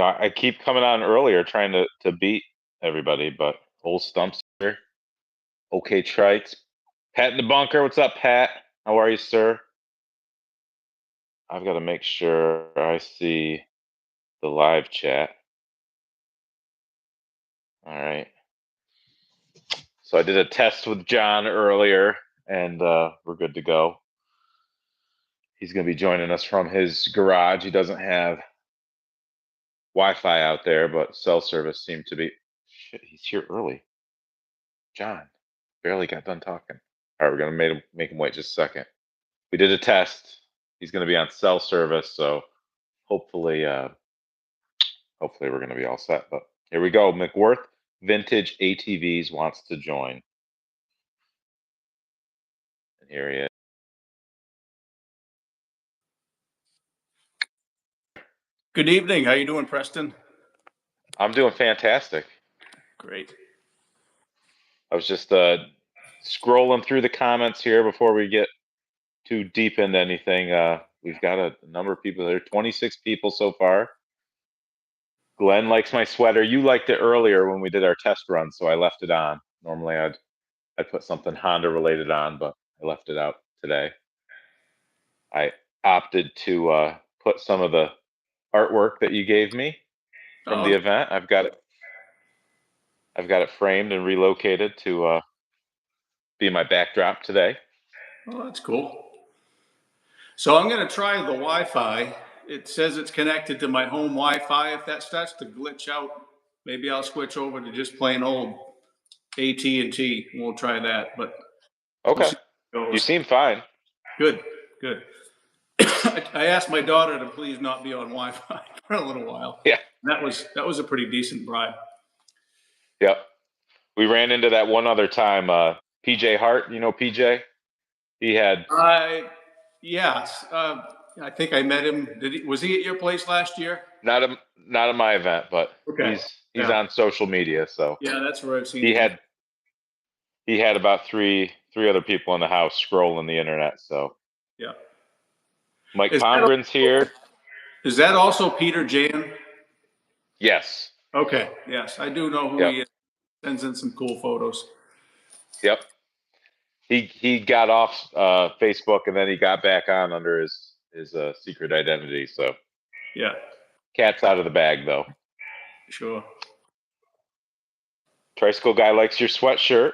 I keep coming on earlier trying to beat everybody, but old Stump's here. Okay, Trikes. Pat in the bunker. What's up, Pat? How are you, sir? I've got to make sure I see the live chat. All right. So I did a test with John earlier, and we're good to go. He's going to be joining us from his garage. He doesn't have Wi-Fi out there, but cell service seemed to be. Shit, he's here early. John barely got done talking. All right, we're going to make him wait just a second. We did a test. He's going to be on cell service, so hopefully we're going to be all set. But here we go. McWorth Vintage ATVs wants to join. And here he is. Good evening. How you doing, Preston? I'm doing fantastic. Great. I was just scrolling through the comments here before we get too deep into anything. We've got a number of people there, 26 people so far. Glenn likes my sweater. You liked it earlier when we did our test run, so I left it on. Normally I'd put something Honda related on, but I left it out today. I opted to put some of the artwork that you gave me from the event. I've got it framed and relocated to be my backdrop today. Oh, that's cool. So I'm going to try the Wi-Fi. It says it's connected to my home Wi-Fi. If that starts to glitch out, maybe I'll switch over to just plain old AT&T. We'll try that. But okay, you seem fine. Good. I asked my daughter to please not be on Wi-Fi for a little while. Yeah, that was a pretty decent bribe. Yep, we ran into that one other time. PJ Hart, you know PJ? He had. Yes. I think I met him. Was he at your place last year? Not at my event, but okay. he's on social media, so yeah, that's where I've seen him. He had about three other people in the house scrolling the internet. So yeah. Mike Pongren's here. Is that also Peter Jan? Yes. Okay. Yes, I do know who he is. Sends in some cool photos. Yep. He got off Facebook and then he got back on under his secret identity. So yeah, cat's out of the bag though. Sure. Tricycle guy likes your sweatshirt.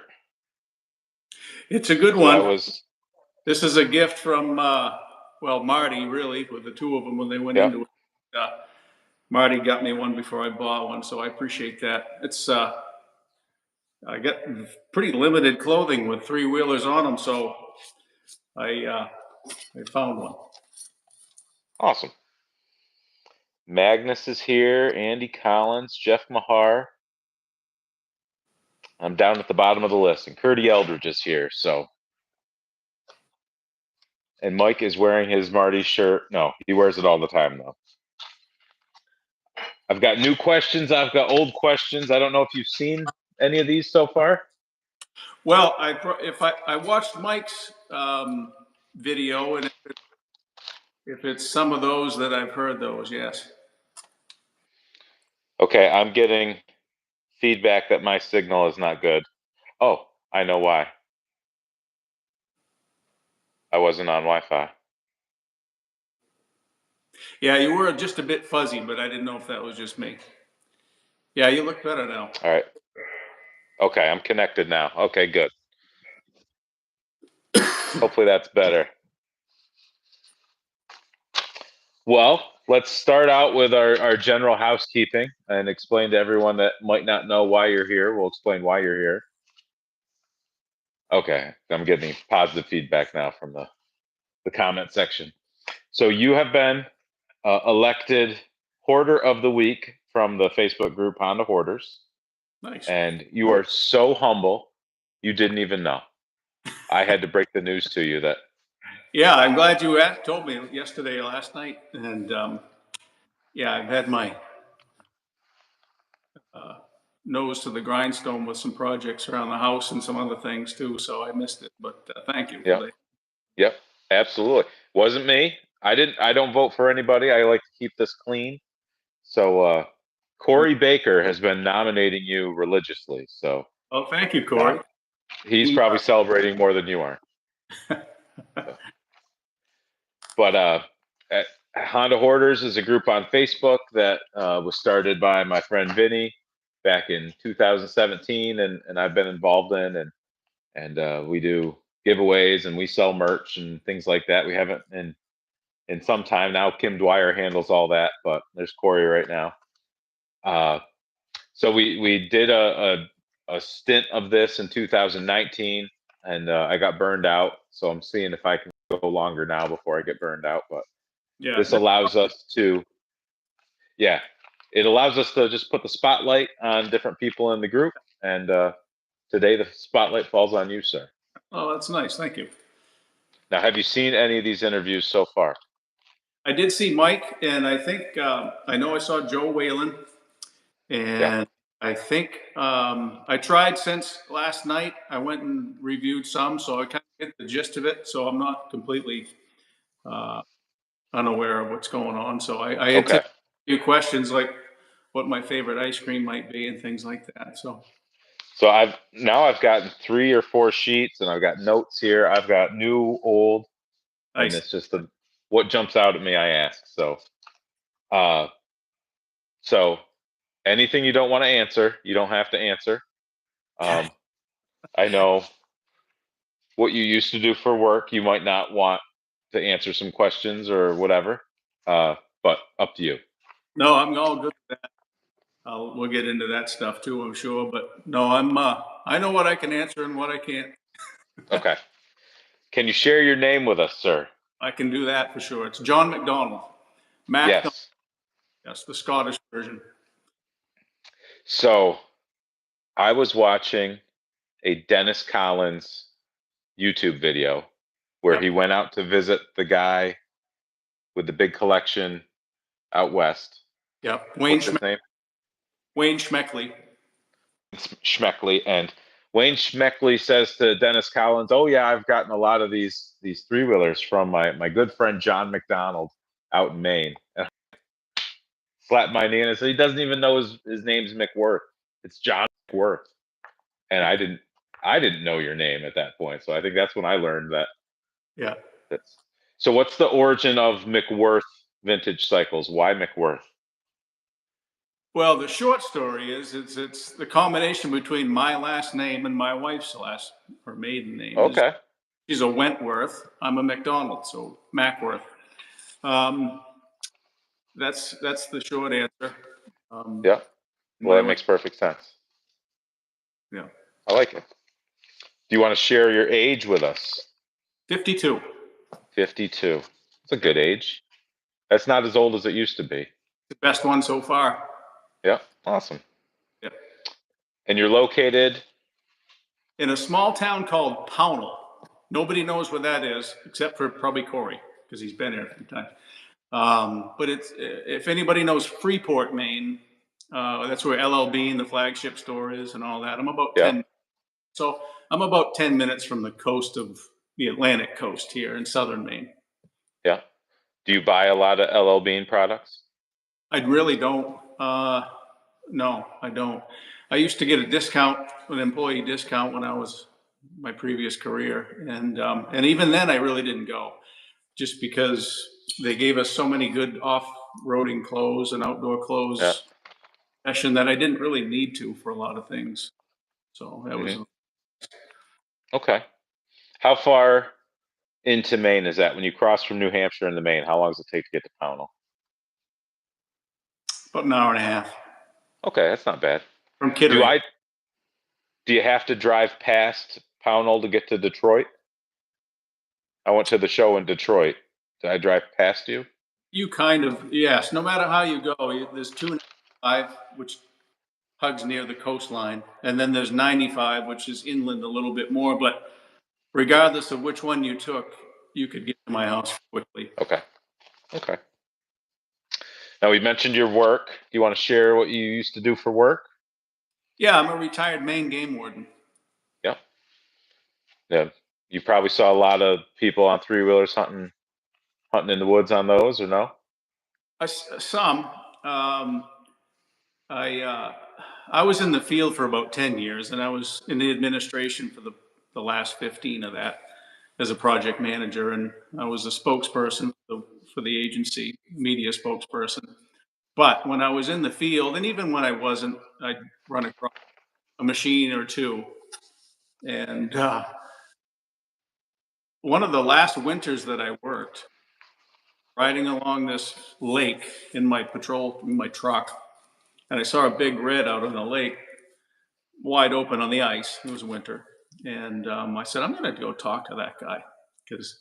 It's a good one. This is a gift from Marty, really, with the two of them when they went into it. Marty got me one before I bought one, so I appreciate that. It's I got pretty limited clothing with three-wheelers on them, so I found one. Awesome. Magnus is here, Andy Collins, Jeff Mahar. I'm down at the bottom of the list, and Curdy Eldridge is here, so. And Mike is wearing his Marty shirt. No, he wears it all the time, though. I've got new questions. I've got old questions. I don't know if you've seen any of these so far. Well, I watched Mike's video, and if it's some of those that I've heard those, yes. Okay, I'm getting feedback that my signal is not good. Oh, I know why. I wasn't on Wi-Fi. Yeah, you were just a bit fuzzy, but I didn't know if that was just me. Yeah, you look better now. All right. Okay, I'm connected now. Okay, good. Hopefully that's better. Well, let's start out with our general housekeeping and explain to everyone that might not know why you're here. We'll explain why you're here. Okay, I'm getting positive feedback now from the comment section. So you have been elected Hoarder of the Week from the Facebook group Honda Hoarders. Nice. And you are so humble, you didn't even know. I had to break the news to you that. Yeah, I'm glad you told me yesterday, last night. And yeah, I've had my nose to the grindstone with some projects around the house and some other things too. So I missed it, but thank you. Yep, absolutely. Wasn't me. I don't vote for anybody. I like to keep this clean. So Corey Baker has been nominating you religiously. So Oh, thank you, Corey. He's probably celebrating more than you are. So. But Honda Hoarders is a group on Facebook that was started by my friend Vinny back in 2017, and I've been involved in, and we do giveaways and we sell merch and things like that. We haven't in some time now. Kim Dwyer handles all that, but there's Corey right now. So we did a stint of this in 2019, and I got burned out. So I'm seeing if I can go longer now before I get burned out. But Yeah, this allows us to, it allows us to just put the spotlight on different people in the group. And today the spotlight falls on you, sir. Oh, that's nice. Thank you. Now, have you seen any of these interviews so far? I did see Mike, and I think I know I saw Joe Whalen, and I think I tried since last night. I went and reviewed some, so I kind of get the gist of it. So I'm not completely unaware of what's going on. So I had a few questions like what my favorite ice cream might be and things like that. So I've gotten 3 or 4 sheets, and I've got notes here. I've got new, old, and it's just what jumps out at me. I ask. So anything you don't want to answer, you don't have to answer. I know what you used to do for work. You might not want to answer some questions or whatever, but up to you. No, I'm all good with that. We'll get into that stuff too, I'm sure. But no, I know what I can answer and what I can't. Okay. Can you share your name with us, sir? I can do that for sure. It's John MacDonald. MacDonald. Yes. Yes, the Scottish version. So I was watching a Dennis Collins YouTube video where he went out to visit the guy with the big collection out west. Yep. What's his name? Wayne Schmeckley. Schmeckley. And Wayne Schmeckley says to Dennis Collins, "Oh yeah, I've gotten a lot of these 3-wheelers from my good friend John MacDonald out in Maine." And I slapped my knee and I said, "He doesn't even know his name's McWorth. It's John McWorth." And I didn't know your name at that point. So I think that's when I learned that. Yeah. So what's the origin of McWorth Vintage Cycles? Why McWorth? Well, the short story is it's the combination between my last name and my wife's maiden name. Okay. She's a Wentworth. I'm a MacDonald, so Macworth. That's the short answer. Yeah. Well, that makes perfect sense. Yeah. I like it. Do you want to share your age with us? 52. 52. It's a good age. That's not as old as it used to be. The best one so far. Yeah. Awesome. Yeah. And you're located in a small town called Pownell. Nobody knows where that is except for probably Corey because he's been here a few times. But it's if anybody knows Freeport, Maine, that's where LL Bean, the flagship store, is, and all that. I'm about 10. So I'm about 10 minutes from the coast of the Atlantic coast here in southern Maine. Yeah. Do you buy a lot of LL Bean products? I really don't. No, I don't. I used to get a discount, an employee discount, when I was my previous career, and even then I really didn't go, just because they gave us so many good off-roading clothes and outdoor clothes session that I didn't really need to for a lot of things. So that was okay. How far into Maine is that? When you cross from New Hampshire into Maine, how long does it take to get to Pownell? about an hour and a half. Okay, that's not bad. From Kittery. Do you have to drive past Pownell to get to Detroit? I went to the show in Detroit. Did I drive past you? You kind of, yes. No matter how you go, there's 295, which hugs near the coastline, and then there's 95, which is inland a little bit more. But regardless of which one you took, you could get to my house quickly. Okay. Now, we mentioned your work. Do you want to share what you used to do for work? Yeah, I'm a retired Maine game warden. Yeah. You probably saw a lot of people on 3-wheelers hunting in the woods on those, or no? Some. Um, I was in the field for about 10 years, and I was in the administration for the last 15 of that as a project manager, and I was a spokesperson for the agency, media spokesperson. But when I was in the field, and even when I wasn't, I'd run across a machine or two. And one of the last winters that I worked, riding along this lake in my truck, and I saw a big red out on the lake, wide open on the ice. It was winter. And I said, I'm going to go talk to that guy because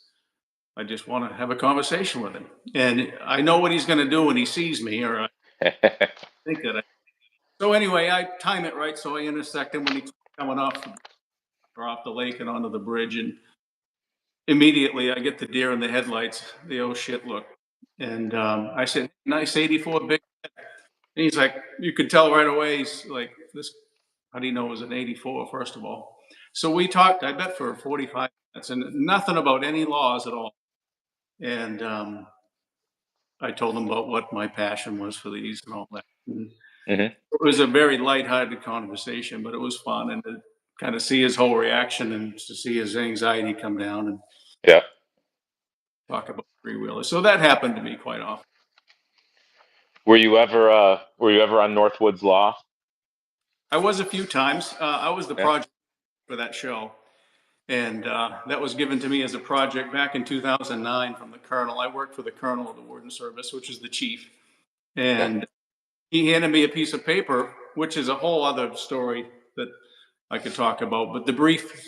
I just want to have a conversation with him. And I know what he's going to do when he sees me, or I think that. So anyway, I time it right. So I intersect him when he's coming off the lake and onto the bridge. And immediately I get the deer in the headlights, the oh shit look. And I said, nice 84 big. And he's like, you could tell right away. He's like, this, how do you know it was an 84, first of all? So we talked, I bet, for 45 minutes and nothing about any laws at all. And I told him about what my passion was for these and all that. And Mhm. it was a very lighthearted conversation, but it was fun. And to kind of see his whole reaction and to see his anxiety come down and Yeah. talk about three wheelers. So that happened to me quite often. Were you ever on Northwoods Law? I was a few times. I was the Yeah. project for that show. And that was given to me as a project back in 2009 from the colonel. I worked for the colonel of the warden service, which is the chief. Yeah. And he handed me a piece of paper, which is a whole other story that I could talk about. But the brief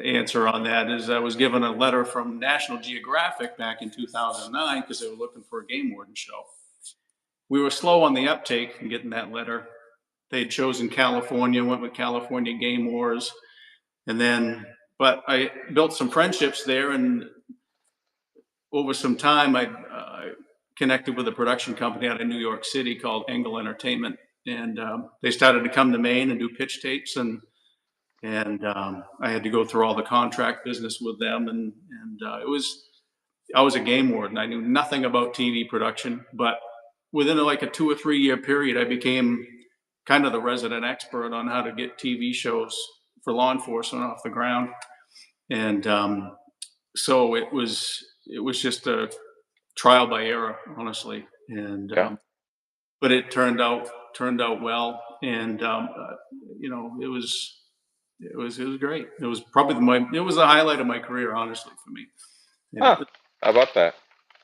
answer on that is I was given a letter from National Geographic back in 2009 because they were looking for a game warden show. We were slow on the uptake in getting that letter. They'd chosen California, went with California Game Wars. And then, but I built some friendships there, and over some time, I connected with a production company out of New York City called Engel Entertainment, and they started to come to Maine and do pitch tapes, and I had to go through all the contract business with them, and it was I was a game warden. I knew nothing about TV production, but within like a 2 or 3 year period, I became kind of the resident expert on how to get TV shows for law enforcement off the ground. And so it was just a trial by error, honestly. And Yeah. but it turned out well, and it was great. It was probably it was the highlight of my career, honestly, for me. And Huh. How about that?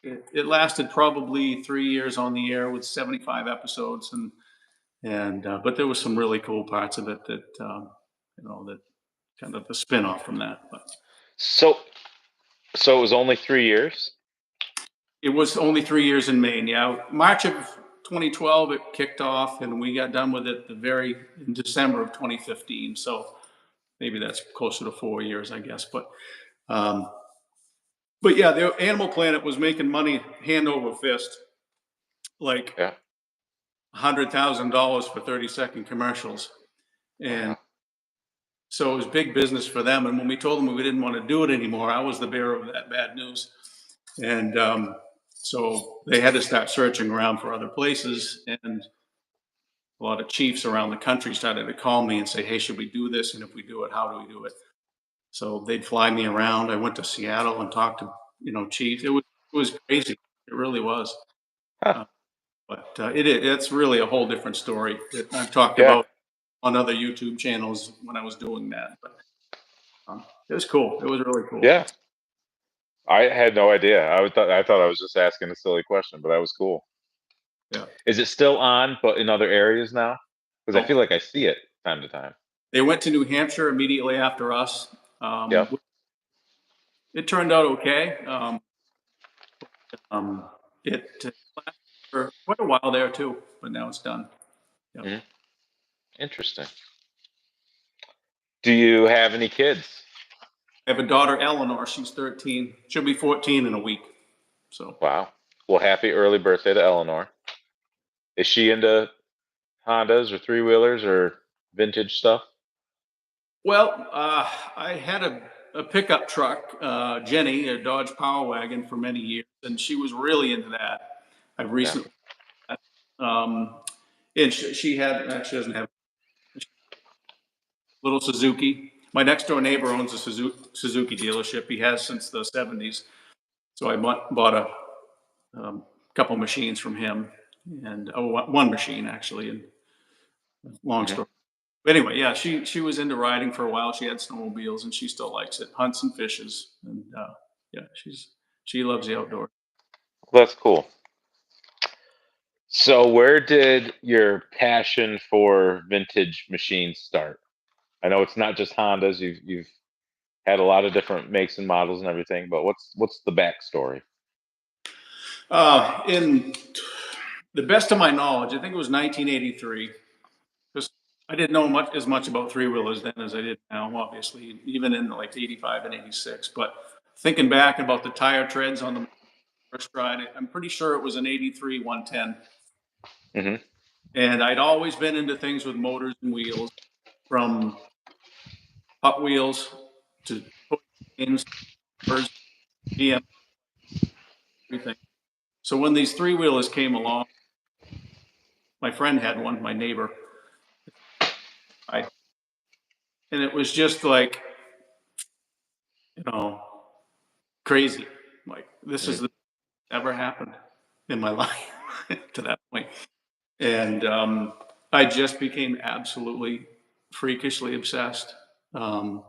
it lasted probably 3 years on the air with 75 episodes, and but there was some really cool parts of it that that kind of a spin off from that. But So it was only 3 years? it was only 3 years in Maine. Yeah, March of 2012 it kicked off, and we got done with it in December of 2015. So maybe that's closer to 4 years, I guess. Um, but yeah, the Animal Planet was making money hand over fist, like Yeah. $100,000 for 30-second commercials, and Wow. so it was big business for them. And when we told them we didn't want to do it anymore, I was the bearer of that bad news. And so they had to start searching around for other places. And a lot of chiefs around the country started to call me and say, hey, should we do this? And if we do it, how do we do it? So they'd fly me around. I went to Seattle and talked to, chiefs. It was crazy. It really was. Huh. But it's really a whole different story that I've talked Yeah. about on other YouTube channels when I was doing that. But it was cool. It was really cool. Yeah. I had no idea. I thought I was just asking a silly question, but that was cool. Yeah. Is it still on, but in other areas now? Because I Oh, feel like I see it time to time. they went to New Hampshire immediately after us. Yep. It turned out okay. Um, it lasted for quite a while there too, but now it's done. Yeah. Mhm. Interesting. Do you have any kids? I have a daughter, Eleanor. She's 13. She'll be 14 in a week. So, Wow. Well, happy early birthday to Eleanor. Is she into Hondas or three wheelers or vintage stuff? well, I had a pickup truck, Jenny, a Dodge Power Wagon for many years, and she was really into that. I Yeah. recently And she doesn't have little Suzuki. My next door neighbor owns a Suzuki dealership. He has since the 70s. So I bought a couple machines from him, and one machine actually. And long story. But anyway, yeah, she was into riding for a while. She had snowmobiles, and she still likes it. Hunts and fishes, and yeah, she loves the outdoors. That's cool. So, where did your passion for vintage machines start? I know it's not just Hondas. You've had a lot of different makes and models and everything, but what's the backstory? In the best of my knowledge, I think it was 1983. Because I didn't know as much about three wheelers then as I did now. Obviously, even in like '85 and '86. But thinking back about the tire treads on the first ride, I'm pretty sure it was an '83 110. Hmm. And I'd always been into things with motors and wheels, from Hot Wheels to toy trains, cars, BM, everything. So when these three wheelers came along, my friend had one, my neighbor, and it was just like, you know, crazy. Like, this Hmm. is the ever happened in my life to that point. And I just became absolutely freakishly obsessed, and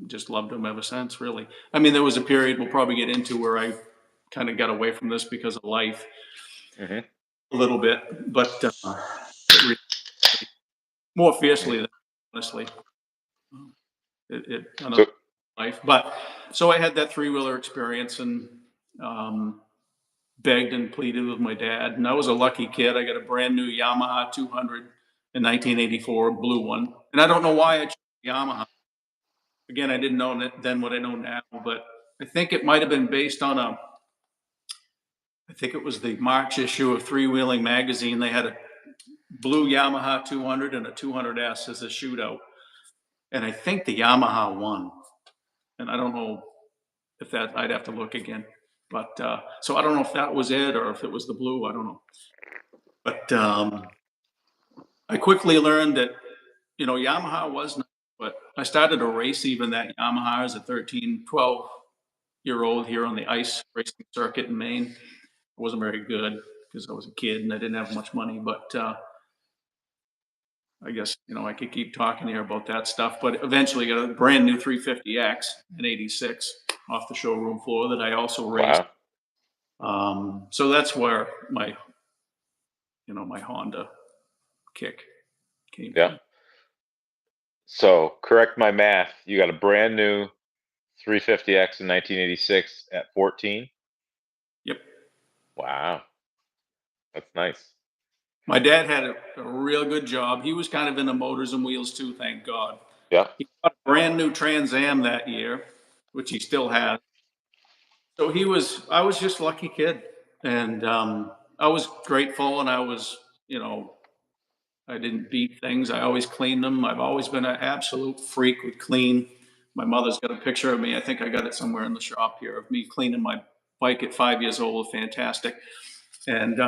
just loved them ever since, really. I mean, there was a period we'll probably get into where I kind of got away from this because of life Hmm. a little bit, but more fiercely, than, honestly. Another So, life. But so I had that three wheeler experience, and um, begged and pleaded with my dad. And I was a lucky kid. I got a brand new Yamaha 200 in 1984, blue one. And I don't know why I chose Yamaha. Again, I didn't know then what I know now, but I think it might have been based on I think it was the March issue of Three Wheeling Magazine. They had a blue Yamaha 200 and a 200S as a shootout. And I think the Yamaha won. And I don't know if I'd have to look again. But so I don't know if that was it or if it was the blue. I don't know. But I quickly learned that, Yamaha was nice, but I started a race even that Yamaha as a 13, 12-year-old here on the ice racing circuit in Maine. I wasn't very good because I was a kid and I didn't have much money, but I guess, I could keep talking here about that stuff, but eventually got a brand new 350X in '86 off the showroom floor that I also raced. wow. So that's where my Honda kick came Yeah. from. So, correct my math. You got a brand new 350X in 1986 at 14. Yep. Wow, that's nice. My dad had a real good job. He was kind of into motors and wheels too, thank God. Yeah. He bought a brand new Trans Am that year, which he still has. So I was just a lucky kid. And I was grateful, and I didn't beat things. I always cleaned them. I've always been an absolute freak with clean. My mother's got a picture of me. I think I got it somewhere in the shop here of me cleaning my bike at 5 years old. Fantastic. And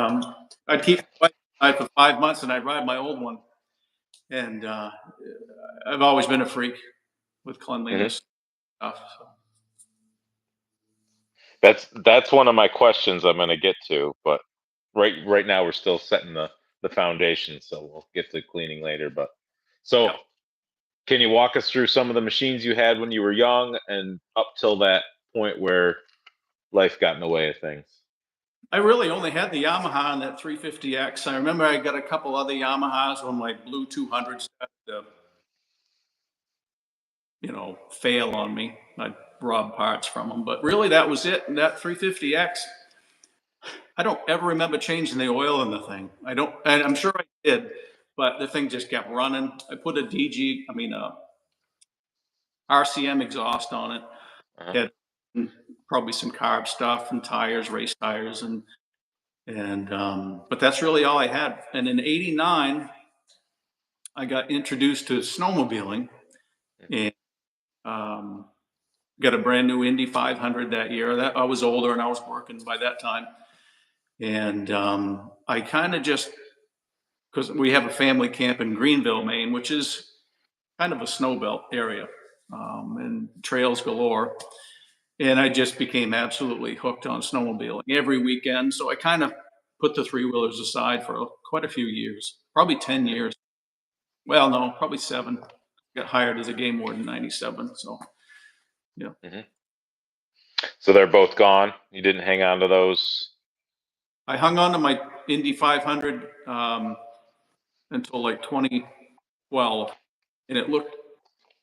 I'd keep my bike for 5 months, and I'd ride my old one. And I've always been a freak with Hmm. cleanliness stuff. So. That's one of my questions I'm going to get to, but right now we're still setting the foundation, so we'll get to cleaning later. But so, Yeah. can you walk us through some of the machines you had when you were young and up till that point where life got in the way of things? I really only had the Yamaha and that 350X. I remember I got a couple other Yamahas when my blue 200s started to, fail on me. I'd rob parts from them, but really that was it. And that 350X, I don't ever remember changing the oil in the thing. I don't, and I'm sure I did, but the thing just kept running. I put a RCM exhaust on it. Uh-huh. Had probably some carb stuff and tires, race tires, but that's really all I had. And in '89, I got introduced to snowmobiling, and um, got a brand new Indy 500 that year. That I was older and I was working by that time, And I kind of just, because we have a family camp in Greenville, Maine, which is kind of a snowbelt area, and trails galore. And I just became absolutely hooked on snowmobiling every weekend. So I kind of put the three wheelers aside for quite a few years, probably 10 years. Well, no, probably 7. Got hired as a game warden in 97. So, yeah. Hmm. So they're both gone. You didn't hang on to those. I hung on to my Indy 500 until like 2012, and it looked,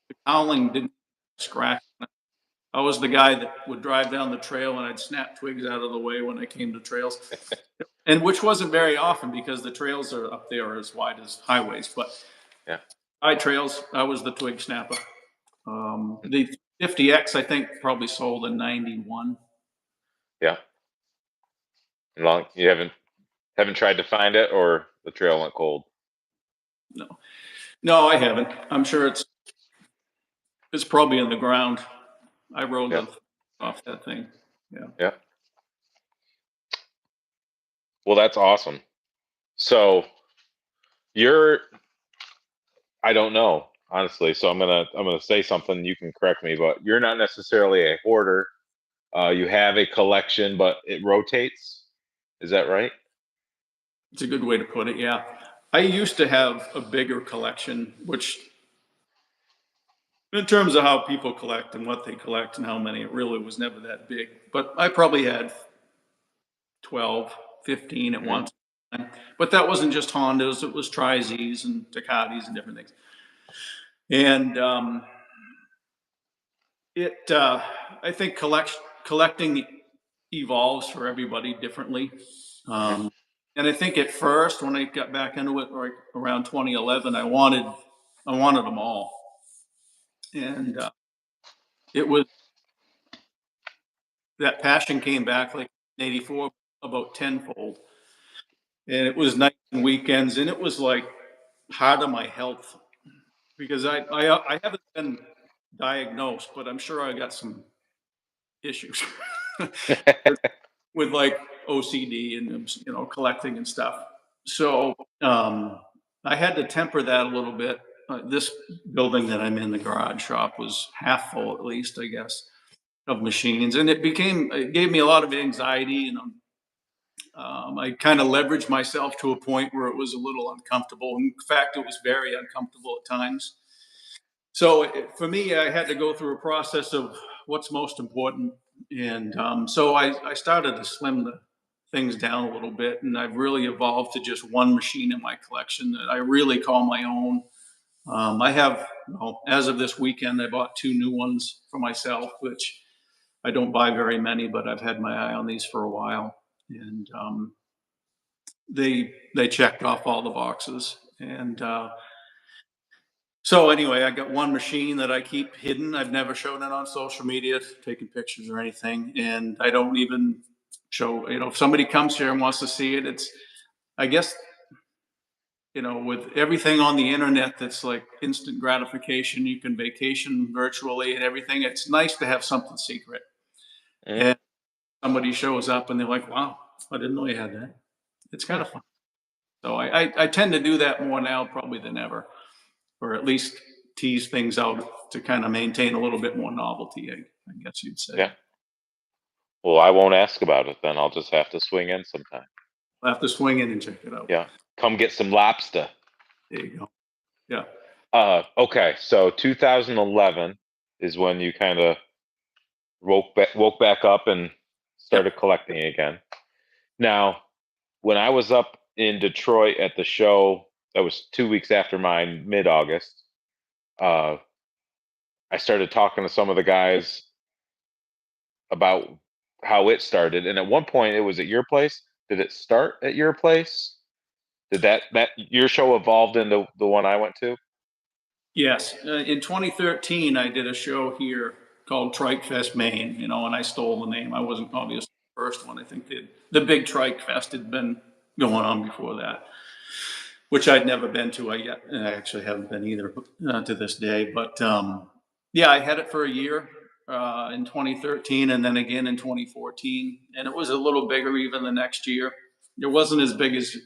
the cowling didn't scratch. I was the guy that would drive down the trail and I'd snap twigs out of the way when I came to trails. And which wasn't very often because the trails are up there as wide as highways. But Yeah. trails, I was the twig snapper. The 50X, I think, probably sold in 91. Yeah. Long you haven't tried to find it, or the trail went cold. No, no, I haven't. I'm sure it's probably in the ground. I rode Yeah. off that thing. Yeah. Yeah. Well, that's awesome. So you're I don't know, honestly. So I'm gonna say something. You can correct me, but you're not necessarily a hoarder. You have a collection, but it rotates. Is that right? It's a good way to put it. Yeah. I used to have a bigger collection, which, in terms of how people collect and what they collect and how many, it really was never that big. But I probably had 12, 15 at Hmm. once. But that wasn't just Hondas, it was Trizes and Ducatis and different things. And I think collecting evolves for everybody differently. Hmm. Um, and I think at first, when I got back into it, like around 2011, I wanted them all, and it was, that passion came back like in '84 about tenfold, and it was nights and weekends, and it was like part of my health because I haven't been diagnosed, but I'm sure I got some issues with like OCD and collecting and stuff. So I had to temper that a little bit. This building that I'm in, the garage shop, was half full at least, I guess, of machines, and it gave me a lot of anxiety, and I kind of leveraged myself to a point where it was a little uncomfortable. In fact, it was very uncomfortable at times. So for me, I had to go through a process of what's most important, and so I started to slim the things down a little bit, and I've really evolved to just one machine in my collection that I really call my own. I have, well, as of this weekend, I bought 2 new ones for myself, which I don't buy very many, but I've had my eye on these for a while, and they checked off all the boxes, and so anyway, I got one machine that I keep hidden. I've never shown it on social media, taking pictures or anything, and I don't even show. If somebody comes here and wants to see it, I guess, with everything on the internet that's like instant gratification, you can vacation virtually and everything. It's nice to have something secret. Hmm. And somebody shows up and they're like, "Wow, I didn't know you had that." It's kind Hmm. of fun. So I tend to do that more now probably than ever, or at least tease things out to kind of maintain a little bit more novelty, I guess you'd say. Yeah. Well, I won't ask about it then. I'll just have to swing in sometime. I'll have to swing in and check it out. Yeah. Come get some lobster. There you go. Yeah. Okay. So 2011 is when you kind of woke back up and Yep. started collecting again. Now, when I was up in Detroit at the show, that was 2 weeks after mine, mid-August. Uh, I started talking to some of the guys about how it started, and at one point it was at your place. Did it start at your place? Did that your show evolved into the one I went to? Yes. In 2013, I did a show here called Trike Fest, Maine, and I stole the name. I wasn't obviously the first one. I think the big Trike Fest had been going on before that, which I'd never been to yet. And I actually haven't been either to this day. But yeah, I had it for a year in 2013 and then again in 2014. And it was a little bigger even the next year. it wasn't as big as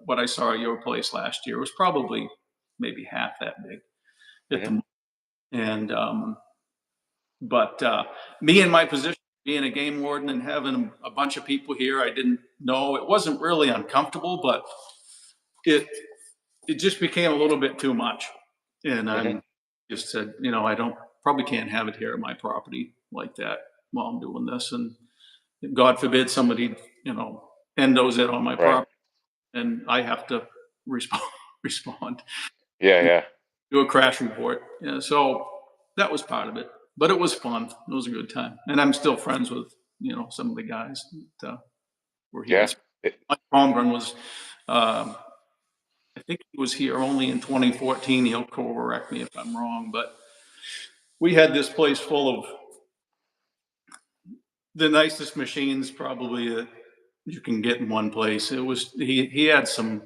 what I saw at your place last year. It was probably maybe half that big at Hmm. the and but me in my position, being a game warden and having a bunch of people here, I didn't know it wasn't really uncomfortable, but it it just became a little bit too much. And Hmm. I'm just said, I don't probably can't have it here at my property like that while I'm doing this. And God forbid somebody, endos it on my Right. property and I have to respond respond, Yeah. Yeah. do a crash report. Yeah, so that was part of it. But it was fun. It was a good time. And I'm still friends with, some of the guys that were here. Yeah. It- Mike Holmgren was um, I think he was here only in 2014. He'll correct me if I'm wrong, but we had this place full of the nicest machines probably that you can get in one place. It was he had some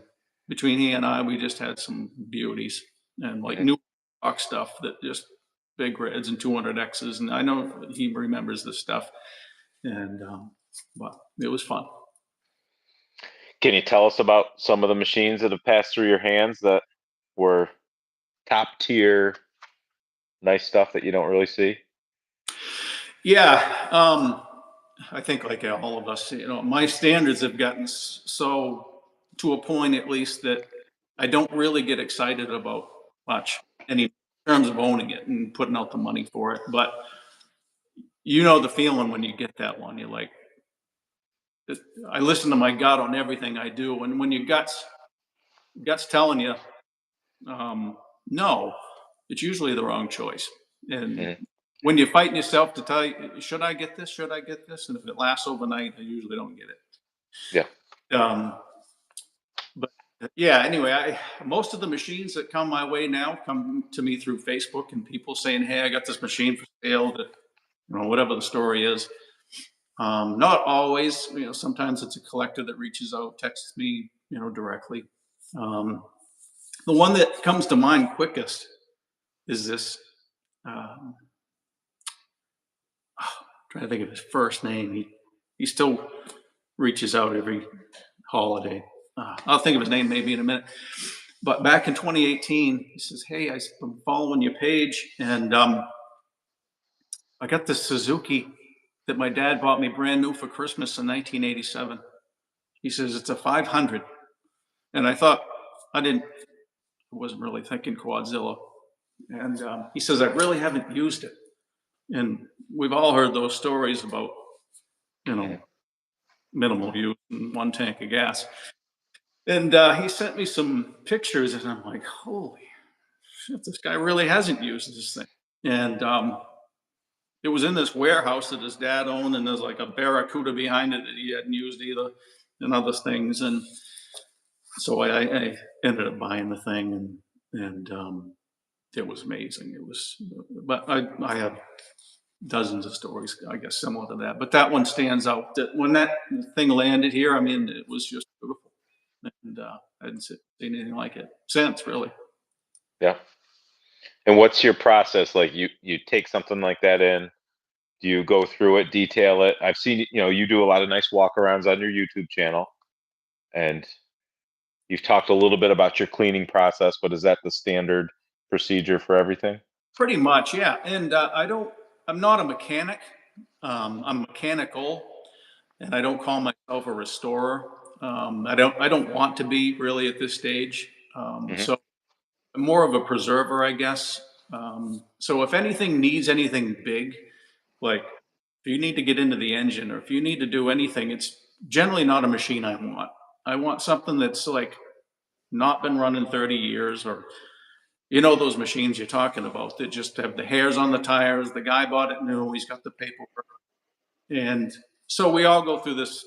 between he and I, we just had some beauties and like mhm. new rock stuff that just big reds and 200 X's. And I know he remembers this stuff. And but it was fun. Can you tell us about some of the machines that have passed through your hands that were top tier, nice stuff that you don't really see? Yeah, I think like all of us, my standards have gotten so to a point at least that I don't really get excited about much any in terms of owning it and putting out the money for it. But you know the feeling when you get that one. You're like, I listen to my gut on everything I do, and when your guts telling you no, it's usually the wrong choice. And Mhm. when you're fighting yourself to tell you, should I get this? Should I get this? And if it lasts overnight, I usually don't get Yeah. it. But yeah, anyway, most of the machines that come my way now come to me through Facebook and people saying, "Hey, I got this machine for sale." That whatever the story is. Not always. Sometimes it's a collector that reaches out, texts me, directly. Um, the one that comes to mind quickest is this. Um, trying to think of his first name. He still reaches out every holiday. I'll think of his name maybe in a minute. But back in 2018, he says, "Hey, I've been following your page, and I got this Suzuki that my dad bought me brand new for Christmas in 1987." He says it's a 500, and I thought I wasn't really thinking Quadzilla. And he says I really haven't used it, and we've all heard those stories about you know Mhm. minimal use and one tank of gas. And he sent me some pictures, and I'm like, holy shit, this guy really hasn't used this thing. And it was in this warehouse that his dad owned, and there's like a Barracuda behind it that he hadn't used either, and other things. And so I ended up buying the thing, and it was amazing. It was, but I have dozens of stories, I guess, similar to that. But that one stands out. That when that thing landed here, I mean, it was just beautiful, and I hadn't seen anything like it since, really. Yeah. And what's your process? Like you take something like that in, do you go through it, detail it? I've seen, you do a lot of nice walkarounds on your YouTube channel, and you've talked a little bit about your cleaning process, but is that the standard procedure for everything? Pretty much, yeah. And I'm not a mechanic. I'm mechanical, and I don't call myself a restorer. I don't want to be really at this stage. Hmm. So I'm more of a preserver, I guess. So if anything needs anything big, like if you need to get into the engine or if you need to do anything, it's generally not a machine I want. I want something that's like not been running 30 years or those machines you're talking about that just have the hairs on the tires. The guy bought it new. He's got the paperwork. And so we all go through this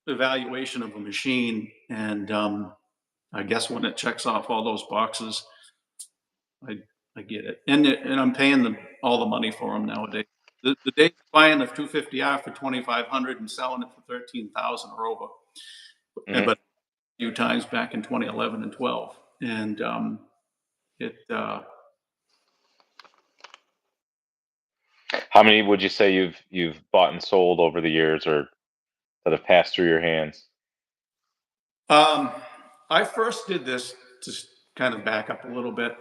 evaluation of a machine. And I guess when it checks off all those boxes, I, I get it. And I'm paying them all the money for them nowadays. The days of buying the 250R for 2,500 and selling it for 13,000 are over. Hmm. But a few times back in 2011 and 12. And it, How many would you say you've bought and sold over the years, or that have passed through your hands? I first did this, just kind of back up a little bit.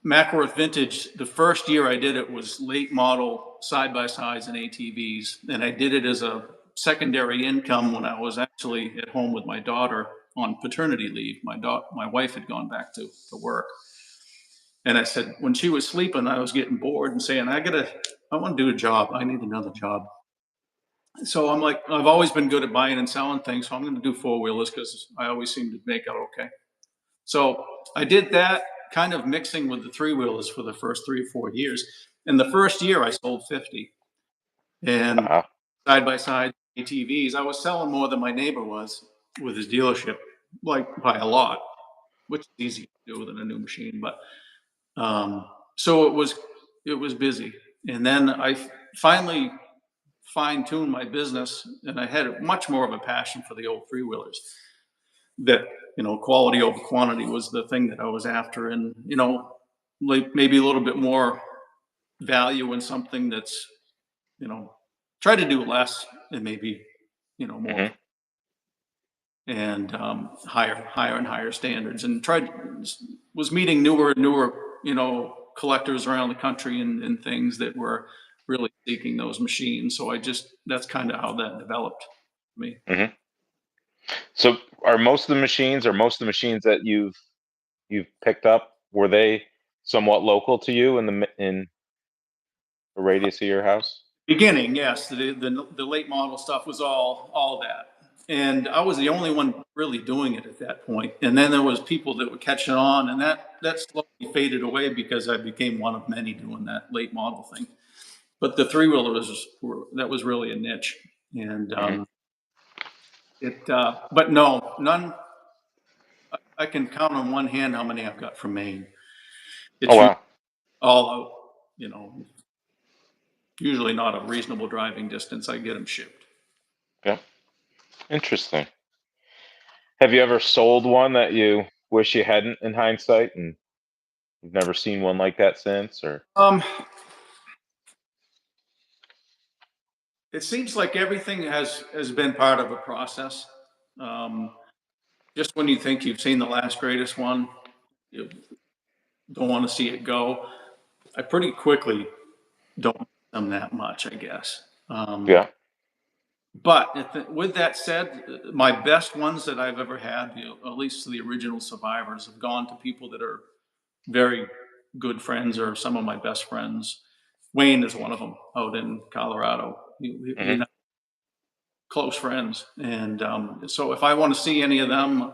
Mackworth Vintage, the first year I did it was late model side by sides and ATVs. And I did it as a secondary income when I was actually at home with my daughter on paternity leave. My wife had gone back to work. And I said, when she was sleeping, I was getting bored and saying, I want to do a job. I need another job. So I'm like, I've always been good at buying and selling things. So I'm going to do four wheelers because I always seem to make out okay. So I did that, kind of mixing with the three wheelers for the first 3 or 4 years. In the first year, I sold 50, and Wow. side by side ATVs. I was selling more than my neighbor was with his dealership, like by a lot, which is easy to do with a new machine. But so it was busy, and then I finally fine tuned my business, and I had much more of a passion for the old three wheelers. That quality over quantity was the thing that I was after, and like maybe a little bit more value in something that's try to do less and maybe more, Hmm. and higher and higher standards, and tried was meeting newer and newer collectors around the country, and things that were really seeking those machines. So that's kind of how that developed for me. Hmm. So, are most of the machines, or most of the machines that you've picked up, were they somewhat local to you in in the radius of your house? Beginning, yes, the late model stuff was all that, and I was the only one really doing it at that point. And then there was people that were catching on, and that slowly faded away because I became one of many doing that late model thing. But the three wheelers that was really a niche, and Hmm. but no, none. I can count on one hand how many I've got from Maine. Oh, It's wow. all out, you know, usually not a reasonable driving distance. I get them shipped. Yeah. Interesting. Have you ever sold one that you wish you hadn't in hindsight, and you've never seen one like that since? Or Um, It seems like everything has been part of a process. Um, just when you think you've seen the last greatest one, you don't want to see it go. I pretty quickly don't miss them that much, I guess. yeah. But with that said, my best ones that I've ever had, at least the original survivors, have gone to people that are very good friends or some of my best friends. Wayne is one of them out in Colorado. He Hmm. and close friends. And so if I want to see any of them,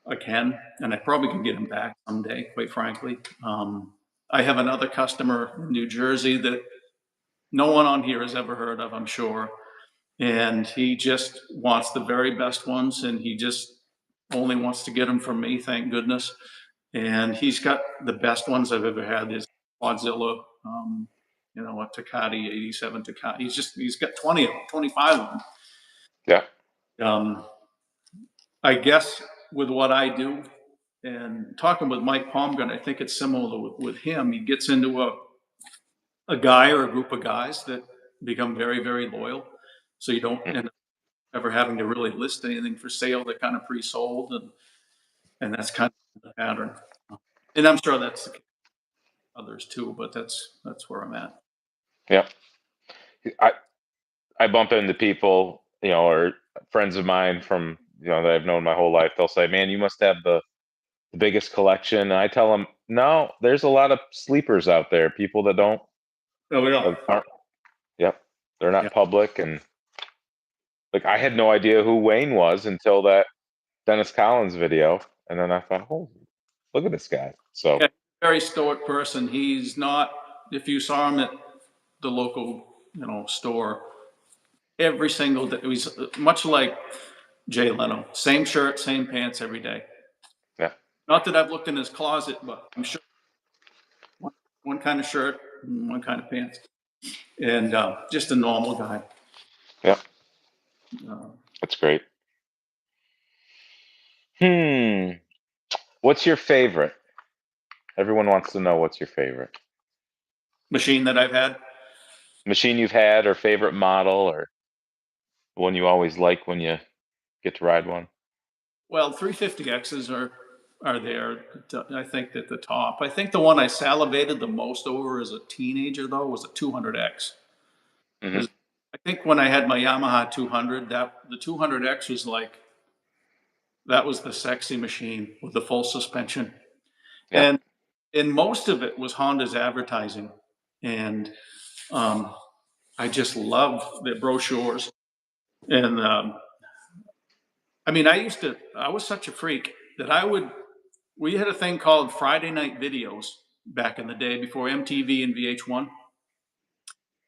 I can, and I probably can get them back someday, quite frankly. I have another customer in New Jersey that no one on here has ever heard of, I'm sure. And he just wants the very best ones, and he just only wants to get them from me, thank goodness. And he's got the best ones I've ever had. Is Quadzilla, a Takati 87 Takati. He's got 20 of them, 25 of Yeah. them. I guess with what I do, and talking with Mike Palmgren, I think it's similar with him. He gets into a guy or a group of guys that become very, very loyal. So you don't Mhm. end up ever having to really list anything for sale. They're kind of pre-sold, and that's kind of the pattern. And I'm sure that's the case with others too, but that's where I'm at. Yeah. I I bump into people, or friends of mine from, that I've known my whole life. They'll say, "Man, you must have the biggest collection." And I tell them, "No, there's a lot of sleepers out there, people that don't Oh yeah, aren't. Yep, they're yeah. not public." And like, I had no idea who Wayne was until that Dennis Collins video, and then I thought, "Oh, look at this guy." So Yeah, very stoic person. He's not. If you saw him at the local, store, every single day. He's much like Jay Leno. Same shirt, same pants every day. yeah, Not that I've looked in his closet, but I'm sure one kind of shirt and one kind of pants. And just a normal guy. yeah, Uh, that's great. Hmm. What's your favorite? Everyone wants to know what's your favorite Machine that I've had. machine you've had, or favorite model, or one you always like when you get to ride one. Well, 350Xs are there. I think at the top. I think the one I salivated the most over as a teenager though was a 200X. Hmm. 'Cause I think when I had my Yamaha 200, that the 200X was like that was the sexy machine with the full suspension, Yeah. and most of it was Honda's advertising, and um, I just loved their brochures. And I mean, I was such a freak that we had a thing called Friday Night Videos back in the day before MTV and VH1.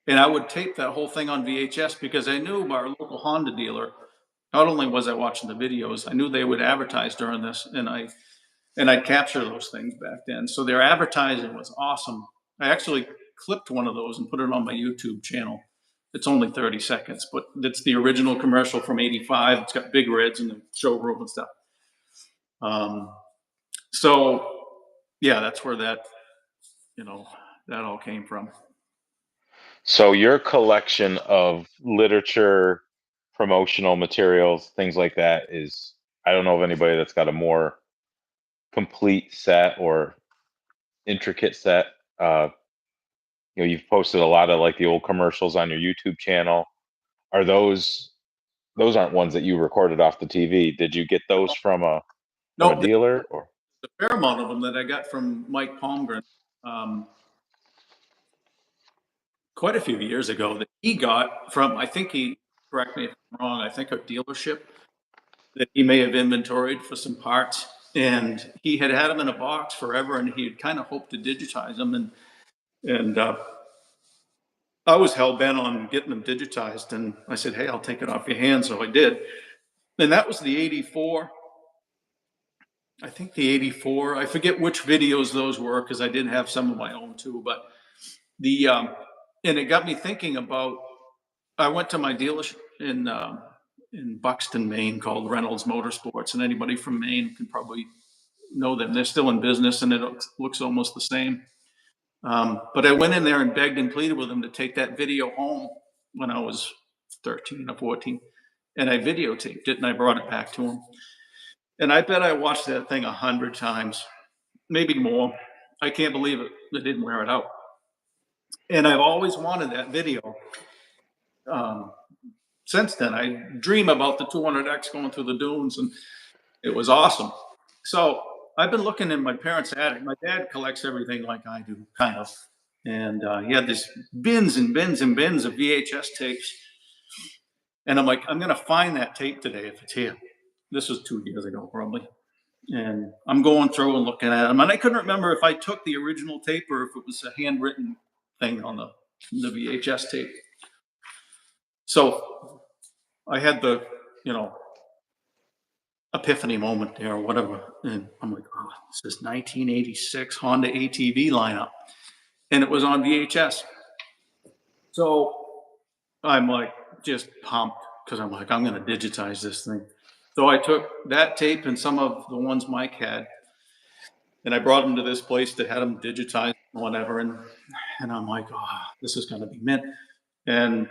And I would tape that whole thing on VHS because I knew our local Honda dealer, not only was I watching the videos, I knew they would advertise during this, and I'd capture those things back then. So their advertising was awesome. I actually clipped one of those and put it on my YouTube channel. It's only 30 seconds, but it's the original commercial from '85. It's got big reds in the showroom and stuff. Um, so yeah, that's where you know, that all came from. So your collection of literature, promotional materials, things like that is, I don't know of anybody that's got a more complete set or intricate set. Uh, you've posted a lot of like the old commercials on your YouTube channel. Are those aren't ones that you recorded off the TV? Did you get those from a No, dealer or? a fair amount of them that I got from Mike Palmgren, um, quite a few years ago that he got from, I think he, correct me if I'm wrong, I think a dealership that he may have inventoried for some parts. And he had them in a box forever, and he had kind of hoped to digitize them. And I was hell bent on getting them digitized. And I said, hey, I'll take it off your hands. So I did. And that was the '84. I think the '84. I forget which videos those were because I did have some of my own too. But the and it got me thinking about. I went to my dealership in Buxton, Maine, called Reynolds Motorsports, and anybody from Maine can probably know them. They're still in business, and it looks almost the same. But I went in there and begged and pleaded with them to take that video home when I was 13 or 14, and I videotaped it and I brought it back to them. And I bet I watched that thing 100 times, maybe more. I can't believe it. They didn't wear it out. And I've always wanted that video. Um, since then, I dream about the 200X going through the dunes, and it was awesome. So I've been looking in my parents' attic. My dad collects everything like I do, kind of. And he had these bins and bins and bins of VHS tapes. And I'm like, I'm going to find that tape today if it's here. This was 2 years ago, probably. And I'm going through and looking at them. And I couldn't remember if I took the original tape or if it was a handwritten thing on the VHS tape. So I had the, you know, epiphany moment there or whatever. And I'm like, oh, this is 1986 Honda ATV lineup. And it was on VHS. So I'm like just pumped because I'm like, I'm going to digitize this thing. So I took that tape and some of the ones Mike had, and I brought them to this place that had them digitized and whatever. And I'm like, oh, this is going to be mint. And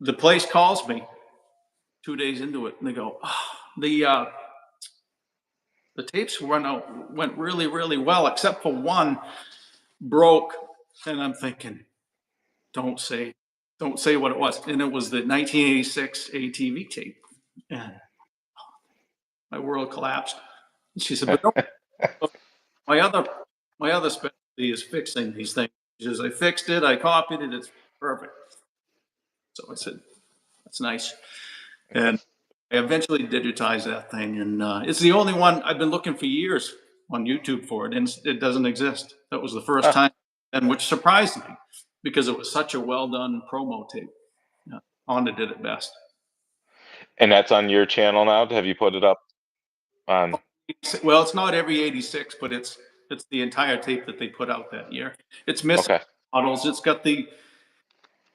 the place calls me 2 days into it, and they go, oh, the tapes went really, really well, except for one broke. And I'm thinking, don't say, don't say what it was. And it was the 1986 ATV tape. And my world collapsed. And she said, but don't, my other, my other specialty is fixing these things. She says, I fixed it, I copied it, it's perfect. So I said, that's nice. And I eventually digitized that thing. And it's the only one I've been looking for years on YouTube for it, and it doesn't exist. That was the first Huh. time, and which surprised me because it was such a well done promo tape. Yeah, Honda did it best. And that's on your channel now? Have you put it up on? Well, it's not every '86, but it's the entire tape that they put out that year. It's missing Okay. models. It's got the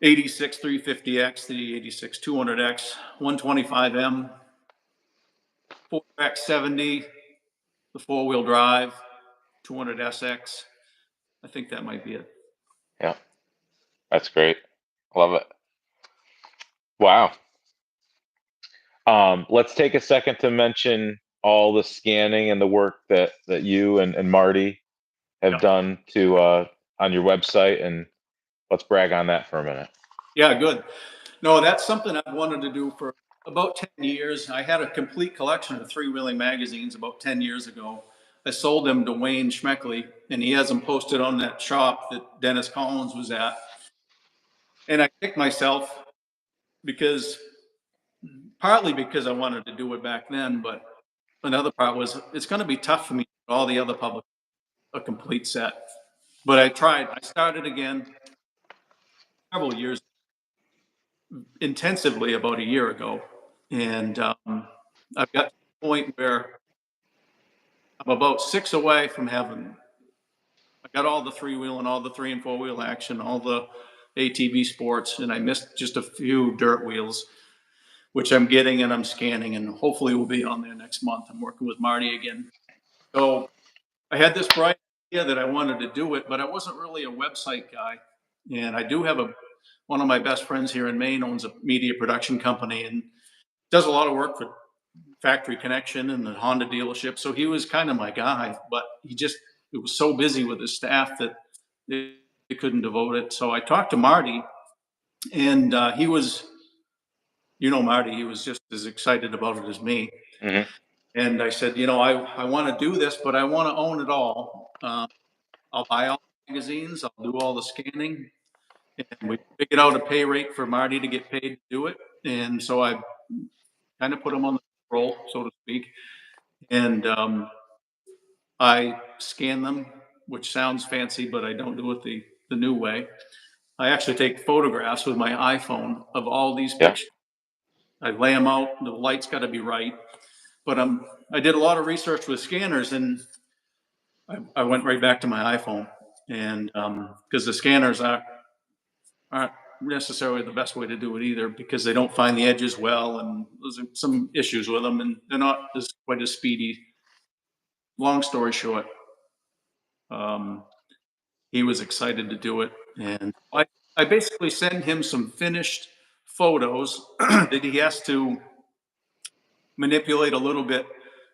'86 350X, the '86 200X, 125M, 4X70, the four-wheel drive, 200SX. I think that might be it. Yeah. That's great. Love it. Wow. Let's take a second to mention all the scanning and the work that you and Marty have done to on your website, and let's brag on that for a minute. Yeah, good. No, that's something I've wanted to do for about 10 years. I had a complete collection of three-wheeling magazines about 10 years ago. I sold them to Wayne Schmeckley, and he has them posted on that shop that Dennis Collins was at. And I kicked myself because, partly because I wanted to do it back then, but another part was it's going to be tough for me, all the other public, a complete set. But I tried. I started again several years intensively about a year ago, and I've got to the point where I'm about 6 away from having. I got all the three-wheel and all the 3 and 4-wheel action, all the ATV sports, and I missed just a few dirt wheels, which I'm getting and I'm scanning, and hopefully will be on there next month. I'm working with Marty again. So I had this bright idea that I wanted to do it, but I wasn't really a website guy. And I do have one of my best friends here in Maine owns a media production company and does a lot of work for Factory Connection and the Honda dealership. So he was kind of my guy, but it was so busy with his staff that they couldn't devote it. So I talked to Marty, and he was, Marty, he was just as excited about it as me. Mm-hmm. And I said, I want to do this, but I want to own it all. I'll buy all the magazines, I'll do all the scanning. And we figured out a pay rate for Marty to get paid to do it. And so I kind of put him on the roll, so to speak. And I scan them, which sounds fancy, but I don't do it the new way. I actually take photographs with my iPhone of all these Yeah. pictures. I lay them out. The light's got to be right. But I did a lot of research with scanners, and I went right back to my iPhone, and because the scanners aren't necessarily the best way to do it either, because they don't find the edges well, and there's some issues with them, and they're not quite as speedy. Long story short, um, he was excited to do it, and I basically send him some finished photos that he has to manipulate a little bit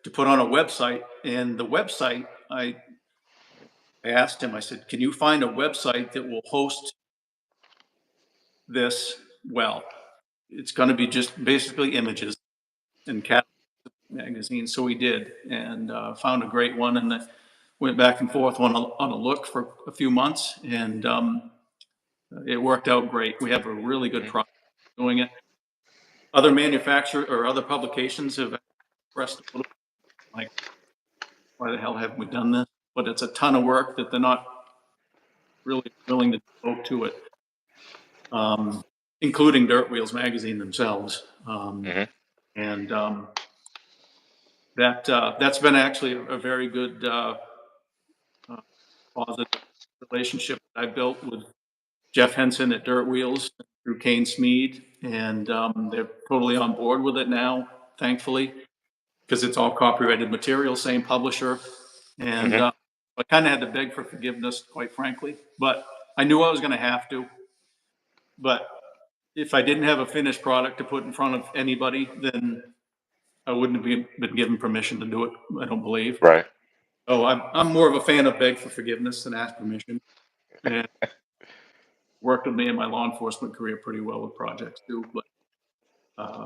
to put on a website. And the website, I asked him, I said, can you find a website that will host this well? It's going to be just basically images and cat magazines. So we did, and found a great one, and I went back and forth on a look for a few months, and it worked out great. We have a really good Mm-hmm. product doing it. Other manufacturers or other publications have expressed a little like, why the hell haven't we done this? But it's a ton of work that they're not really willing to devote to it, including Dirt Wheels magazine themselves. Mm-hmm. And that's been actually a very good positive relationship that I built with Jeff Henson at Dirt Wheels through Kane Smead, and they're totally on board with it now, thankfully, because it's all copyrighted material, same publisher. And Mm-hmm. I kind of had to beg for forgiveness, quite frankly, but I knew I was going to have to. But if I didn't have a finished product to put in front of anybody, then I wouldn't have been given permission to do it, I don't believe. Right. So I'm more of a fan of beg for forgiveness than ask permission. And worked with me in my law enforcement career pretty well with projects too. But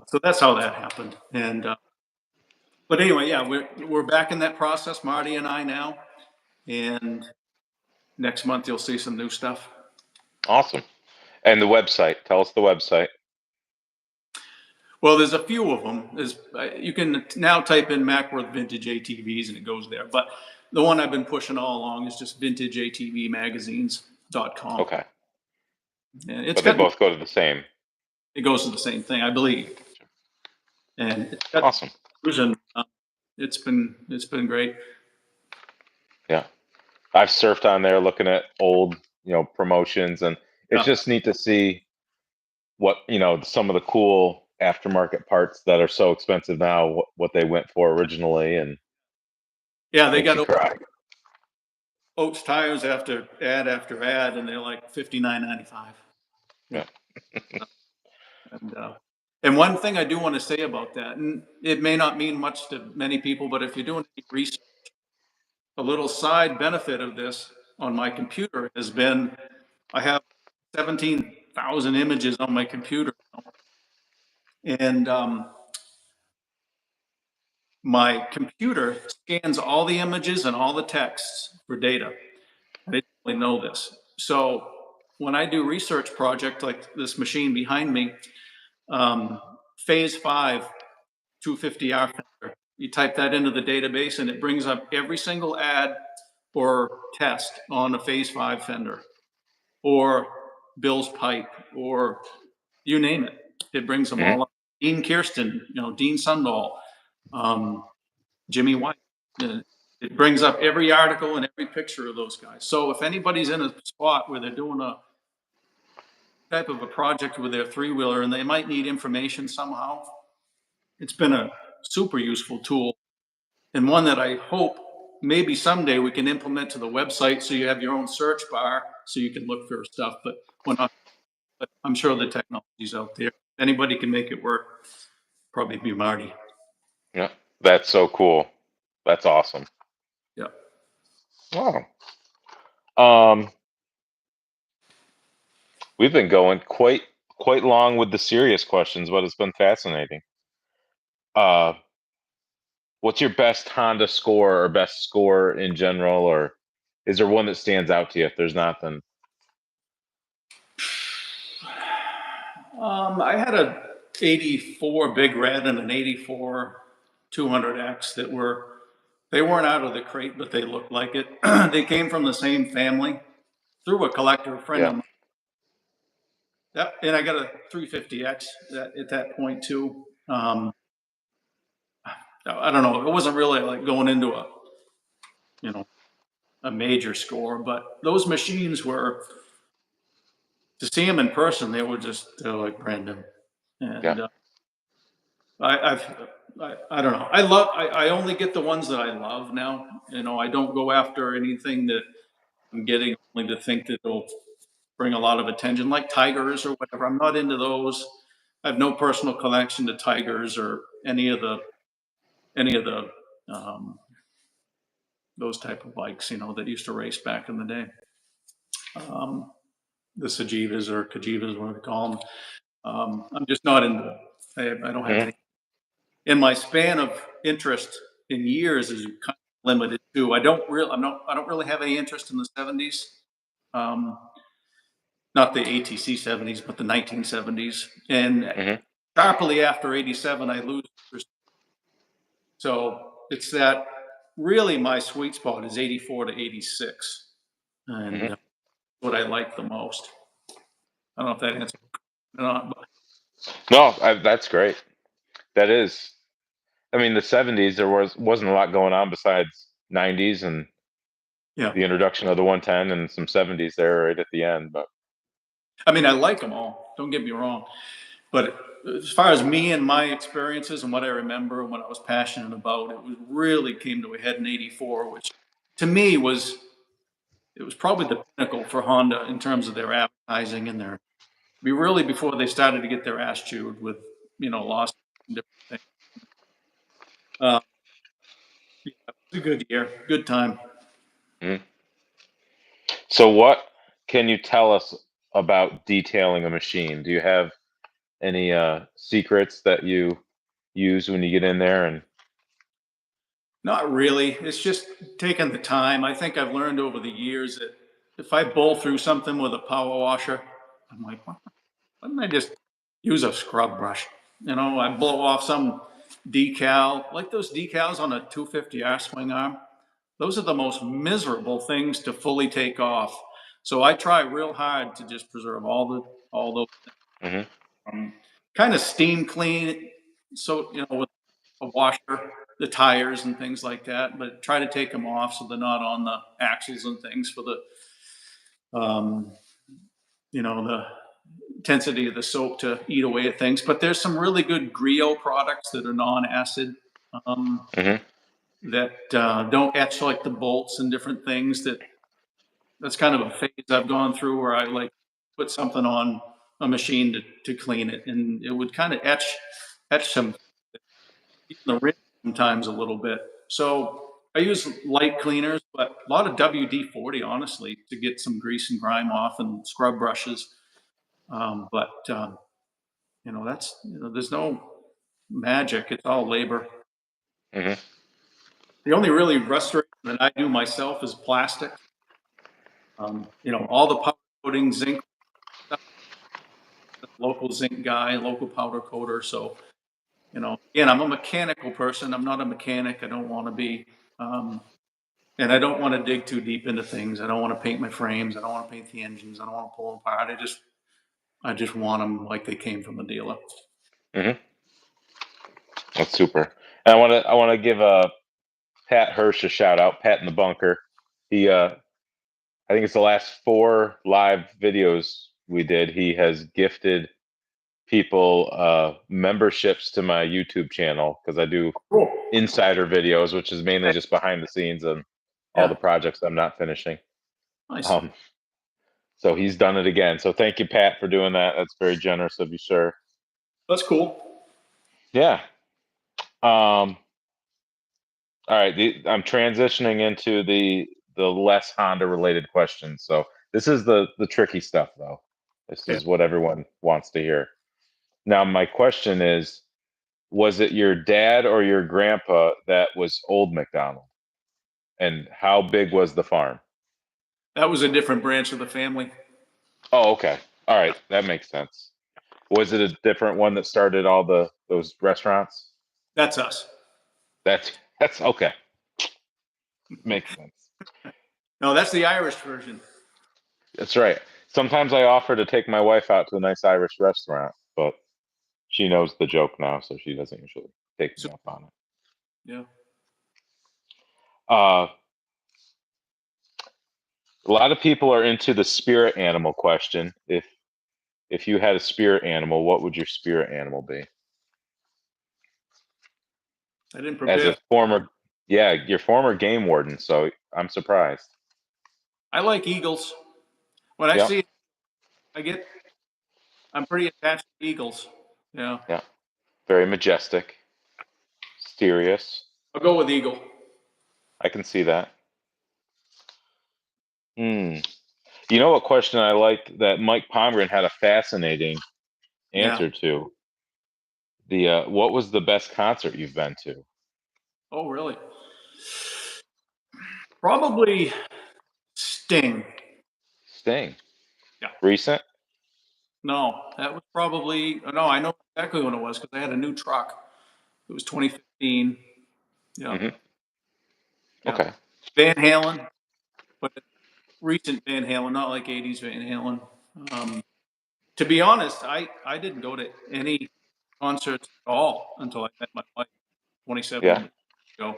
so that's how that happened. And but anyway, yeah, we're back in that process, Marty and I now. And next month you'll see some new stuff. Awesome. And the website. Tell us the website. Well, there's a few of them. You can now type in Macworth Vintage ATVs and it goes there. But the one I've been pushing all along is just vintageatvmagazines.com. Okay. And it's But they got, both go to the same. it goes to the same thing, I believe. And it's got Awesome. inclusion. It's been great. Yeah. I've surfed on there looking at old, promotions, and it's Yeah. just neat to see what, some of the cool aftermarket parts that are so expensive now, what they went for originally, and Yeah, they makes you got cry. Oats tires after ad, and they're like $59.95. Yeah. Yeah. And And one thing I do want to say about that, and it may not mean much to many people, but if you're doing any research, a little side benefit of this on my computer has been I have 17,000 images on my computer. And my computer scans all the images and all the texts for data. I didn't really know this. So when I do research project like this machine behind me, phase 5, 250R fender, you type that into the database and it brings up every single ad or test on a phase 5 fender or Bill's pipe or you name it. It brings them Mhm. all up. Dean Kirsten, Dean Sundahl, Jimmy White. It brings up every article and every picture of those guys. So if anybody's in a spot where they're doing a type of a project with their three-wheeler and they might need information somehow, it's been a super useful tool and one that I hope maybe someday we can implement to the website so you have your own search bar so you can look for stuff. But we're not. But I'm sure the technology's out there. If anybody can make it work, probably be Marty. Yeah, that's so cool. That's awesome. Yeah. Wow. We've been going quite long with the serious questions, but it's been fascinating. Uh, what's your best Honda score or best score in general, or is there one that stands out to you? If there's not, then I had a 84 Big Red and an 84 200X they weren't out of the crate, but they looked like it. They came from the same family through a collector friend yeah. of mine. Yep, and I got a 350X at that point too. I don't know. It wasn't really like going into you know, a major score, but those machines were to see them in person. They're like brand new, Yeah. and I don't know. I only get the ones that I love now. I don't go after anything that I'm getting only to think that it'll bring a lot of attention, like tigers or whatever. I'm not into those. I have no personal connection to tigers or any of the um, those type of bikes, that used to race back in the day. Um, the Sajivas or Kajivas, whatever they call them. I'm just not into it. I don't have Mhm. any. And my span of interest in years is kind of limited too. I don't really have any interest in the 70s. Um, not the ATC 70s, but the 1970s. And Mhm. sharply after 87, I lose interest. So it's that really my sweet spot is 84 to 86. And Mhm. what I like the most. I don't know if that answers or not, but No, that's great. That is. I mean, the '70s there wasn't a lot going on besides '90s and yeah. the introduction of the 110 and some '70s there right at the end. But I mean, I like them all. Don't get me wrong. But as far as me and my experiences and what I remember and what I was passionate about, really came to a head in '84, which to me it was probably the pinnacle for Honda in terms of their advertising and really before they started to get their ass chewed with lost and different things. Uh, yeah, it was a good year, good time. mhm. So, what can you tell us about detailing a machine? Do you have any secrets that you use when you get in there? And Not really. It's just taking the time. I think I've learned over the years that if I bowl through something with a power washer, I'm like, why don't I just use a scrub brush? I blow off some decal, like those decals on a 250R swing arm. Those are the most miserable things to fully take off. So I try real hard to just preserve all those mhm. kind of steam clean. So with a washer, the tires and things like that, but try to take them off so they're not on the axles and things for um, the intensity of the soap to eat away at things. But there's some really good Griot products that are non-acid um, Mhm. that don't etch like the bolts and different things. That's kind of a phase I've gone through where I like put something on a machine to clean it, and it would kind of etch some the rim sometimes a little bit. So I use light cleaners, but a lot of WD-40, honestly, to get some grease and grime off, and scrub brushes. But that's there's no magic; it's all labor. Mm-hmm. The only really restoration that I do myself is plastic. All the powder coating, zinc, local zinc guy, local powder coater. So, again, I'm a mechanical person. I'm not a mechanic. I don't want to be. And I don't want to dig too deep into things. I don't want to paint my frames. I don't want to paint the engines. I don't want to pull them apart. I just want them like they came from the dealer. Mm-hmm. That's super. And I want to give Pat Hirsch a shout out. Pat in the bunker. He I think it's the last 4 live videos we did. He has gifted people memberships to my YouTube channel because I do Cool. insider videos, which is mainly just behind the scenes and all the Yeah. projects I'm not finishing. Nice. So he's done it again. So thank you, Pat, for doing that. That's very generous of you, sir. That's cool. Yeah. All right. I'm transitioning into the less Honda related questions. So this is the tricky stuff, though. This Yeah. is what everyone wants to hear. Now, my question is, was it your dad or your grandpa that was old MacDonald? And how big was the farm? That was a different branch of the family. Oh, okay. All right. That makes sense. Was it a different one that started all those restaurants? That's us. That's okay. Makes sense. No, that's the Irish version. That's right. Sometimes I offer to take my wife out to a nice Irish restaurant, but she knows the joke now, so she doesn't usually take me So, up on it. yeah. Uh, a lot of people are into the spirit animal question. If you had a spirit animal, what would your spirit animal be? I didn't As prepare. a former, yeah, your former game warden, so I'm surprised. I like eagles. When I Yep, see it, I'm pretty attached to eagles. Yeah. yeah, very majestic, mysterious. I'll go with eagle. I can see that. Hmm. You know what question I like that Mike Pomgren had a fascinating Yeah. answer to? The what was the best concert you've been to? Oh, really? Probably Sting. Sting. Yeah. Recent? No, that was probably, no, I know exactly when it was because I had a new truck. It was 2015. Yeah. Hmm. Yeah. Okay. Van Halen, but recent Van Halen, not like 80s Van Halen. To be honest, I didn't go to any concerts at all until I met my wife Yeah. 27 years ago.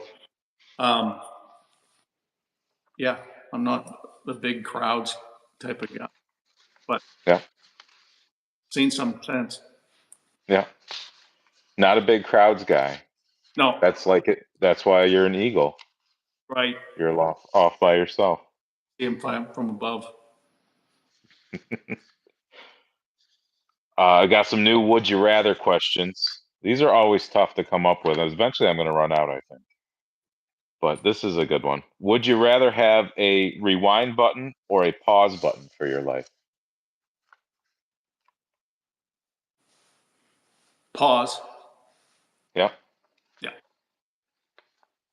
Um, yeah, I'm not the big crowds type of guy, but Yeah. seen some sense. Yeah. Not a big crowds guy. No, That's like it. That's why you're an eagle. right. You're off by yourself. See him from above. I got some new would you rather questions. These are always tough to come up with. Eventually, I'm going to run out, I think. But this is a good one. Would you rather have a rewind button or a pause button for your life? Pause. Yeah. Yeah.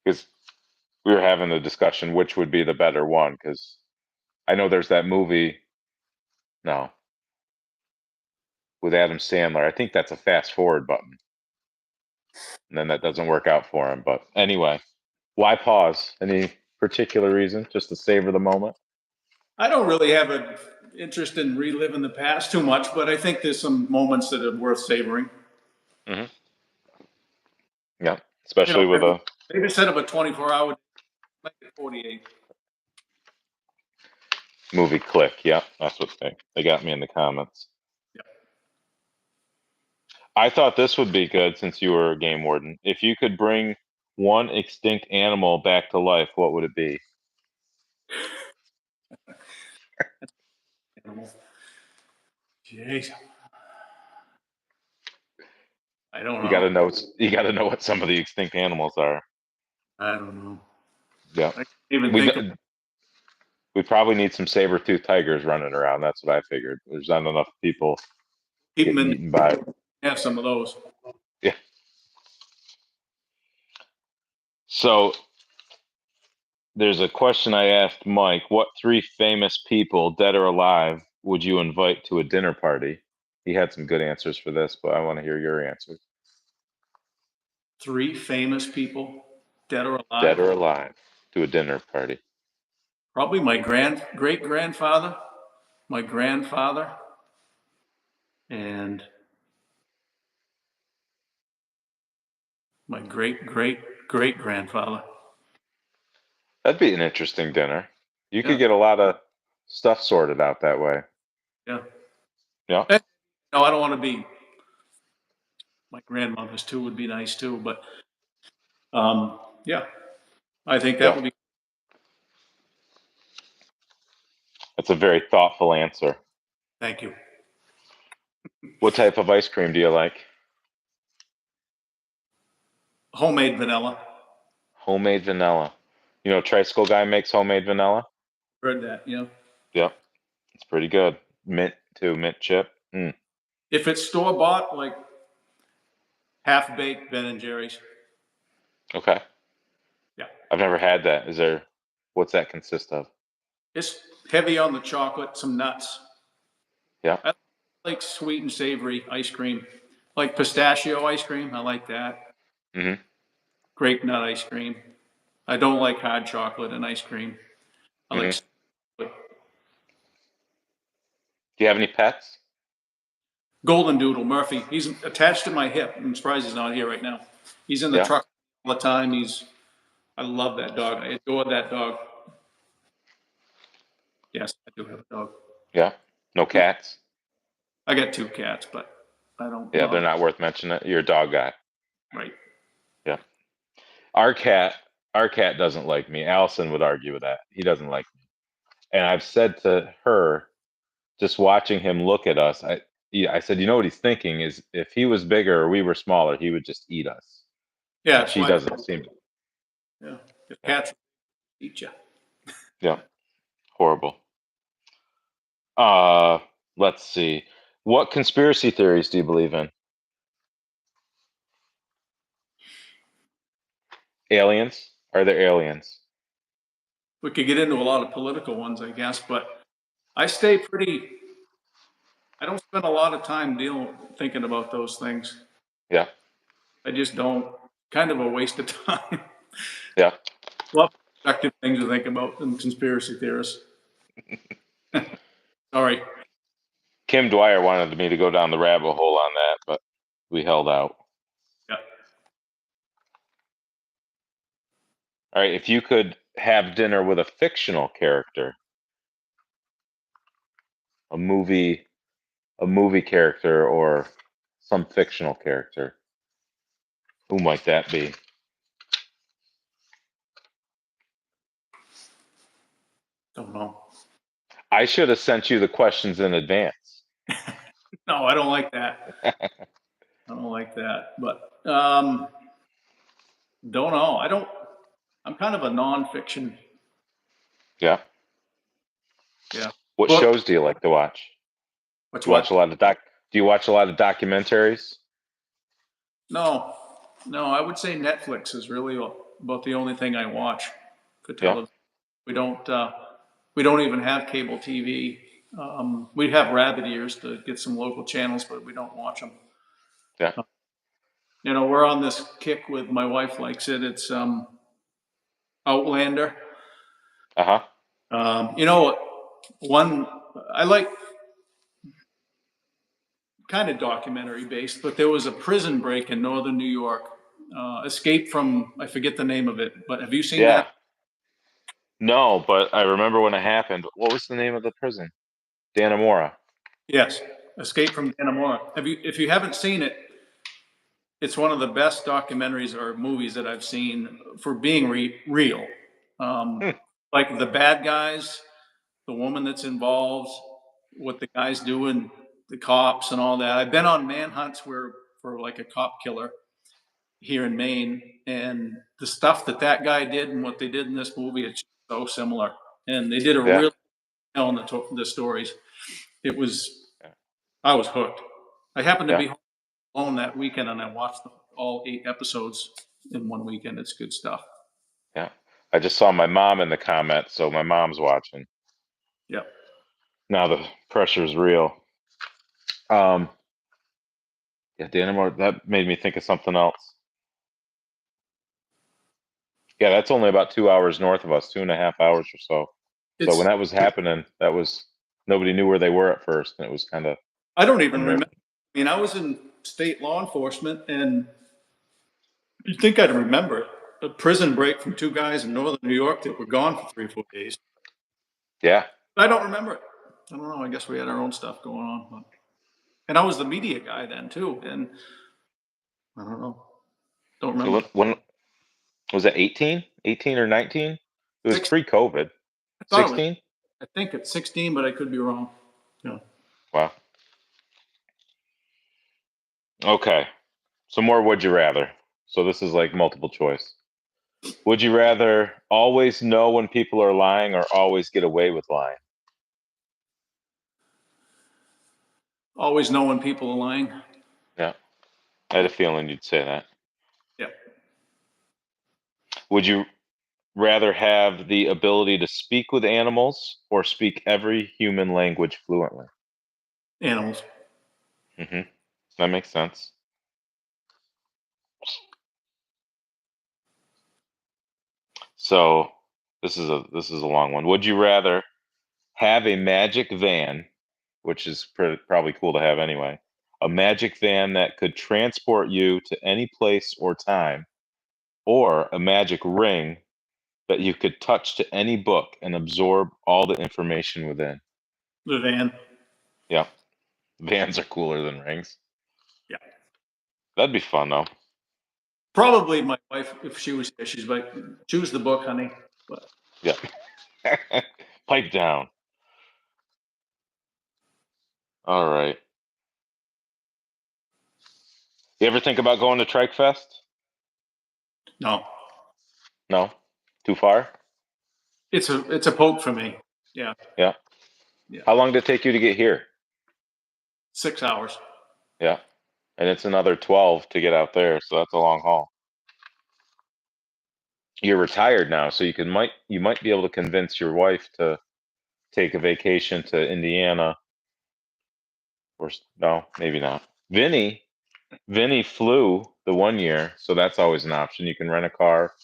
Because we were having the discussion which would be the better one. Because I know there's that movie, no, with Adam Sandler. I think that's a fast forward button. And then that doesn't work out for him. But anyway, why pause? Any particular reason? Just to savor the moment? I don't really have an interest in reliving the past too much, but I think there's some moments that are worth savoring. Hmm. Yeah. Especially with Maybe, a maybe instead of a 24-hour, make it 48. movie click. Yeah. That's what they got me in the comments. Yeah. I thought this would be good since you were a game warden. If you could bring one extinct animal back to life, what would it be? Animal. Jeez. I don't You know. gotta know. You gotta know what some of the extinct animals are. I don't know. Yeah. I can't even We think of we probably need some saber-toothed tigers running around. That's what I figured. There's not enough people keep them getting in. eaten by. Have some of those. Yeah. So there's a question I asked Mike. What three famous people, dead or alive, would you invite to a dinner party? He had some good answers for this, but I want to hear your answers. Three famous people, dead or Dead alive. or alive, to a dinner party. Probably my great grandfather, my grandfather, and my great grandfather. That'd be an interesting dinner. You Yeah, could get a lot of stuff sorted out that way. yeah. Yeah. No, I don't want to be. My grandmother's too would be nice too, but yeah, I think that Yeah. would be. That's a very thoughtful answer. Thank you. What type of ice cream do you like? Homemade vanilla. Homemade vanilla. You know, Tricycle Guy makes homemade vanilla? Heard that, you know. Yep. It's pretty good. Mint too, mint chip. Mm. If it's store bought, like half baked Ben and Jerry's. Okay. Yeah. I've never had that. What's that consist of? It's heavy on the chocolate, some nuts. Yeah. I like sweet and savory ice cream. Like pistachio ice cream, I like that. Mm-hmm. Grape nut ice cream. I don't like hard chocolate and ice cream. I like Mm-hmm. Do you have any pets? Golden Doodle Murphy. He's attached to my hip. I'm surprised he's not here right now. He's in the Yeah. truck all the time. I love that dog. I adore that dog. Yes, I do have a dog. Yeah. No cats? I got two cats, but I don't Yeah, they're know. not worth mentioning. You're a dog guy. Right. Yeah. Our cat, our cat doesn't like me. Allison would argue with that. He doesn't like me. And I've said to her, just watching him look at us, I said, you know what he's thinking is if he was bigger or we were smaller, he would just eat us. Yeah, And that's she why. doesn't seem to. Yeah, the Yeah. cats eat you. Yeah. Horrible. Uh, let's see. What conspiracy theories do you believe in? Aliens? Are there aliens? We could get into a lot of political ones, I guess, but I stay pretty. I don't spend a lot of time thinking about those things. Yeah. I just don't. Kind of a waste of time. Yeah. Well, productive things to think about than conspiracy theorists. Sorry. Kim Dwyer wanted me to go down the rabbit hole on that, but we held out. Yeah. All right. If you could have dinner with a fictional character, a movie, a movie character, or some fictional character, who might that be? Don't know. I should have sent you the questions in advance. No, I don't like that. I don't like that. But don't know. I don't. I'm kind of a nonfiction. Yeah. Yeah. What Book. shows do you like to watch? What's Do you watch a what? lot of doc? Do you watch a lot of documentaries? No. No, I would say Netflix is really about the only thing I watch for Yeah. television. We don't. We don't even have cable TV. We have rabbit ears to get some local channels, but we don't watch them. Yeah. You know, we're on this kick with my wife likes it. It's Outlander. Uh huh. You know, one I like kind of documentary based, but there was a prison break in northern New York. Escape from I forget the name of it, but have you seen that? Yeah. No, but I remember when it happened. What was the name of the prison? Dannemora. Yes, Escape from Dannemora. Have you? If you haven't seen it, it's one of the best documentaries or movies that I've seen for being real. Um, Hmm. like the bad guys, the woman that's involved, what the guys doing, the cops and all that. I've been on manhunts where for like a cop killer here in Maine, and the stuff that guy did and what they did in this movie, it's so similar. And they did a really telling the stories. It was, I was hooked. I happened to be home alone that weekend, and I watched all 8 episodes in one weekend. It's good stuff. Yeah. I just saw my mom in the comments, so my mom's watching. Yeah. Now the pressure's real. Yeah, Dannemore, that made me think of something else. Yeah, that's only about 2 hours north of us, 2.5 hours or so. So when that was happening, nobody knew where they were at first, and it was kind of. I don't even remember. I mean, I was in state law enforcement, and you'd think I'd remember it. A prison break from 2 guys in northern New York that were gone for 3 or 4 days. Yeah. I don't remember it. I don't know. I guess we had our own stuff going on. But, and I was the media guy then, too. And I don't know. Don't remember. So when was it 18? 18 or 19? It was pre-COVID. 16? I think it's 16, but I could be wrong. Yeah. Wow. Okay. Some more would you rather. So this is like multiple choice. Would you rather always know when people are lying or always get away with lying? Always know when people are lying. Yeah. I had a feeling you'd say that. Yeah. Would you rather have the ability to speak with animals or speak every human language fluently? Animals. Mm-hmm. That makes sense. So this is a long one. Would you rather have a magic van, which is probably cool to have anyway, a magic van that could transport you to any place or time, or a magic ring that you could touch to any book and absorb all the information within? The van. Yeah, vans are cooler than rings. Yeah. That'd be fun though. Probably my wife, if she was here, she's like, choose the book, honey. But Yeah. Pipe down. All right. You ever think about going to Trike Fest? no, No? Too far? it's a poke for me. Yeah. Yeah. Yeah. How long did it take you to get here? 6 hours. Yeah. And it's another 12 to get out there, so that's a long haul. You're retired now, so you might be able to convince your wife to take a vacation to Indiana. Or no, maybe not. Vinny flew the one year, so that's always an option. You can rent a car,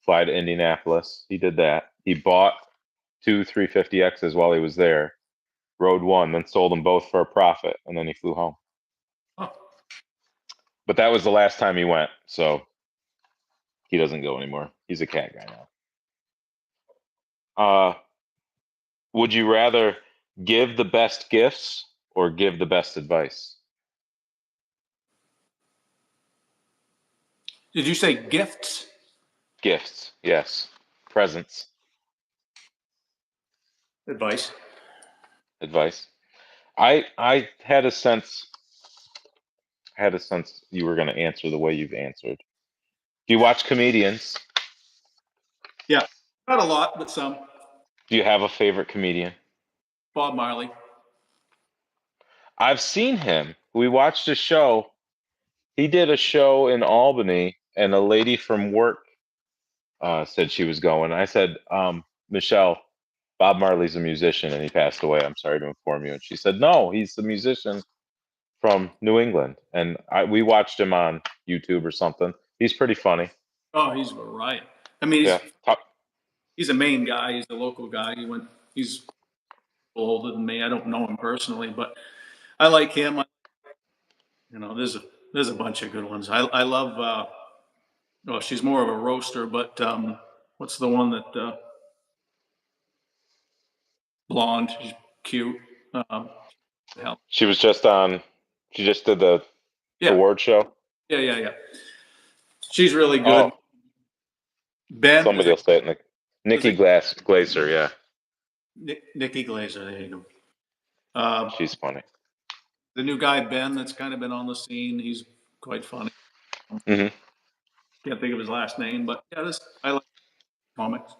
fly to Indianapolis. He did that. He bought 2 350Xs while he was there, rode one, then sold them both for a profit, and then he flew home. Huh. But that was the last time he went, so he doesn't go anymore. He's a cat guy now. Would you rather give the best gifts or give the best advice? Did you say gifts? Gifts, yes. Presents, Advice. advice. I had a sense you were going to answer the way you've answered. Do you watch comedians? Yeah. Not a lot, but some. Do you have a favorite comedian? Bob Marley. I've seen him. We watched a show. He did a show in Albany, and a lady from work said she was going. I said, Michelle, Bob Marley's a musician and he passed away. I'm sorry to inform you. And she said, no, he's a musician from New England. And we watched him on YouTube or something. He's pretty funny. Oh, he's a riot. I mean, he's a Maine guy. He's a local guy. He's older than me. I don't know him personally, but I like him. There's a bunch of good ones. I love. Well, she's more of a roaster, but what's the one that blonde? She's cute. Hell. She was just on. She just did the award show. Yeah. She's really good. Oh, Ben. somebody will say it. Nikki Glaser, yeah. Nikki Glaser. There you go. She's funny. The new guy Ben, that's kind of been on the scene. He's quite funny. Hmm. Can't think of his last name, but yeah, I like comics.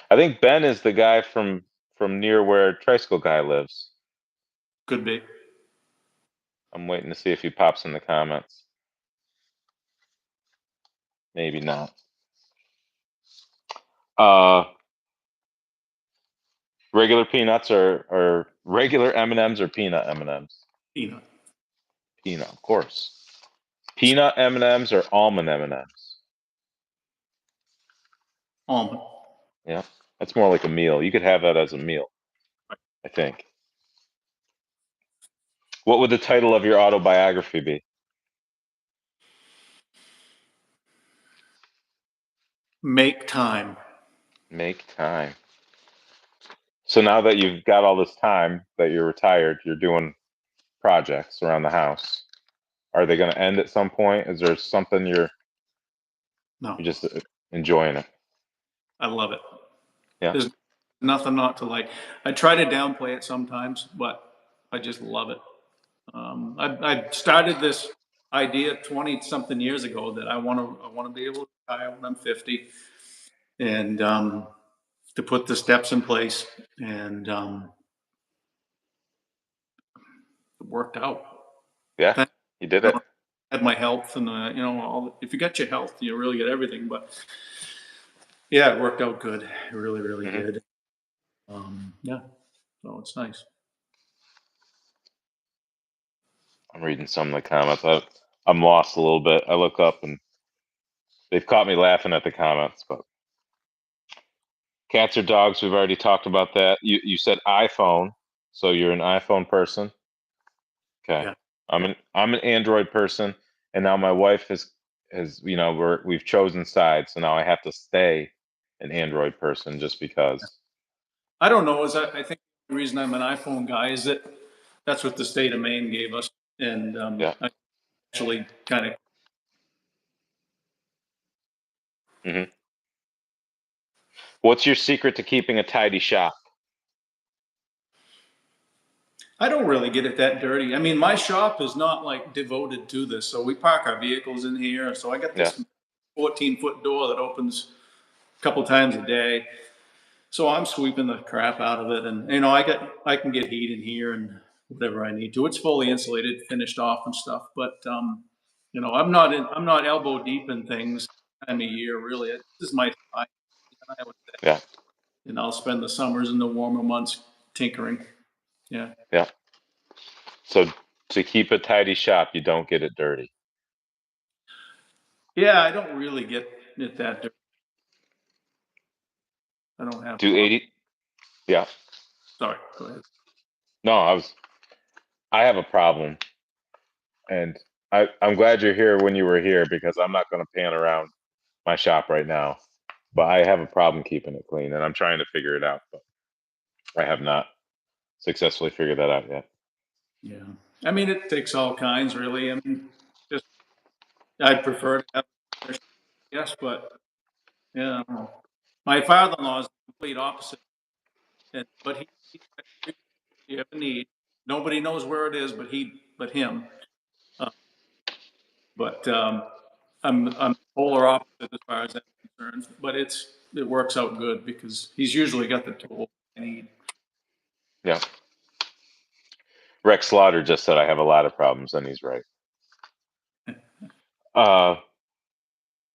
I think Ben is the guy from near where Tricycle Guy lives. Could be. I'm waiting to see if he pops in the comments. Maybe not. Regular peanuts or regular M&Ms or peanut M&Ms? Peanut. Peanut, of course. Peanut M&Ms or almond M&Ms? Almond. Yeah, that's more like a meal. You could have that as a meal, I think. What would the title of your autobiography be? Make time. Make time. So now that you've got all this time that you're retired, you're doing projects around the house. Are they going to end at some point? Is there something No, you're just enjoying it? I love it. Yeah. There's nothing not to like. I try to downplay it sometimes, but I just love it. I started this idea 20 something years ago that I want to be able to retire when I'm 50, and to put the steps in place, and it worked out. Yeah. Thank You did you it. know, I had my health, and if you got your health, you really get everything. But yeah, it worked out good. It really, really Hmm. did. Yeah, so it's nice. I'm reading some of the comments. I'm lost a little bit. I look up and they've caught me laughing at the comments. But cats or dogs, we've already talked about that. You said iPhone, so you're an iPhone person. Okay. Yeah, I'm an Android person, and now my wife has we've chosen sides, so now I have to stay an Android person just because. I don't know. I think the reason I'm an iPhone guy is that that's what the state of Maine gave us, and Yeah. I actually kind of. Hmm. What's your secret to keeping a tidy shop? I don't really get it that dirty. I mean, my shop is not like devoted to this, so we park our vehicles in here. So I got Yeah. this 14-foot door that opens a couple times a day. So I'm sweeping the crap out of it, and I can get heat in here and whatever I need to. It's fully insulated, finished off and stuff. But I'm not elbow deep in things time of year really. This is my time, I would say, Yeah. and I'll spend the summers and the warmer months tinkering. Yeah, Yeah. So to keep a tidy shop, you don't get it dirty. yeah. I don't really get it that dirty. I don't have Do 80? Yeah. Sorry, go ahead. No, I have a problem, and I'm glad you're here when you were here because I'm not going to pan around my shop right now. But I have a problem keeping it clean, and I'm trying to figure it out. But I have not successfully figured that out yet. Yeah, I mean it takes all kinds really. I mean, just I'd prefer to have, yes, but yeah, I don't know. My father-in-law is the complete opposite, but if you have a need, nobody knows where it is, but him. Uh, but I'm polar opposite as far as that's concerned. But it works out good because he's usually got the tool I need. Yeah. Rex Slaughter just said I have a lot of problems, and he's right. Uh,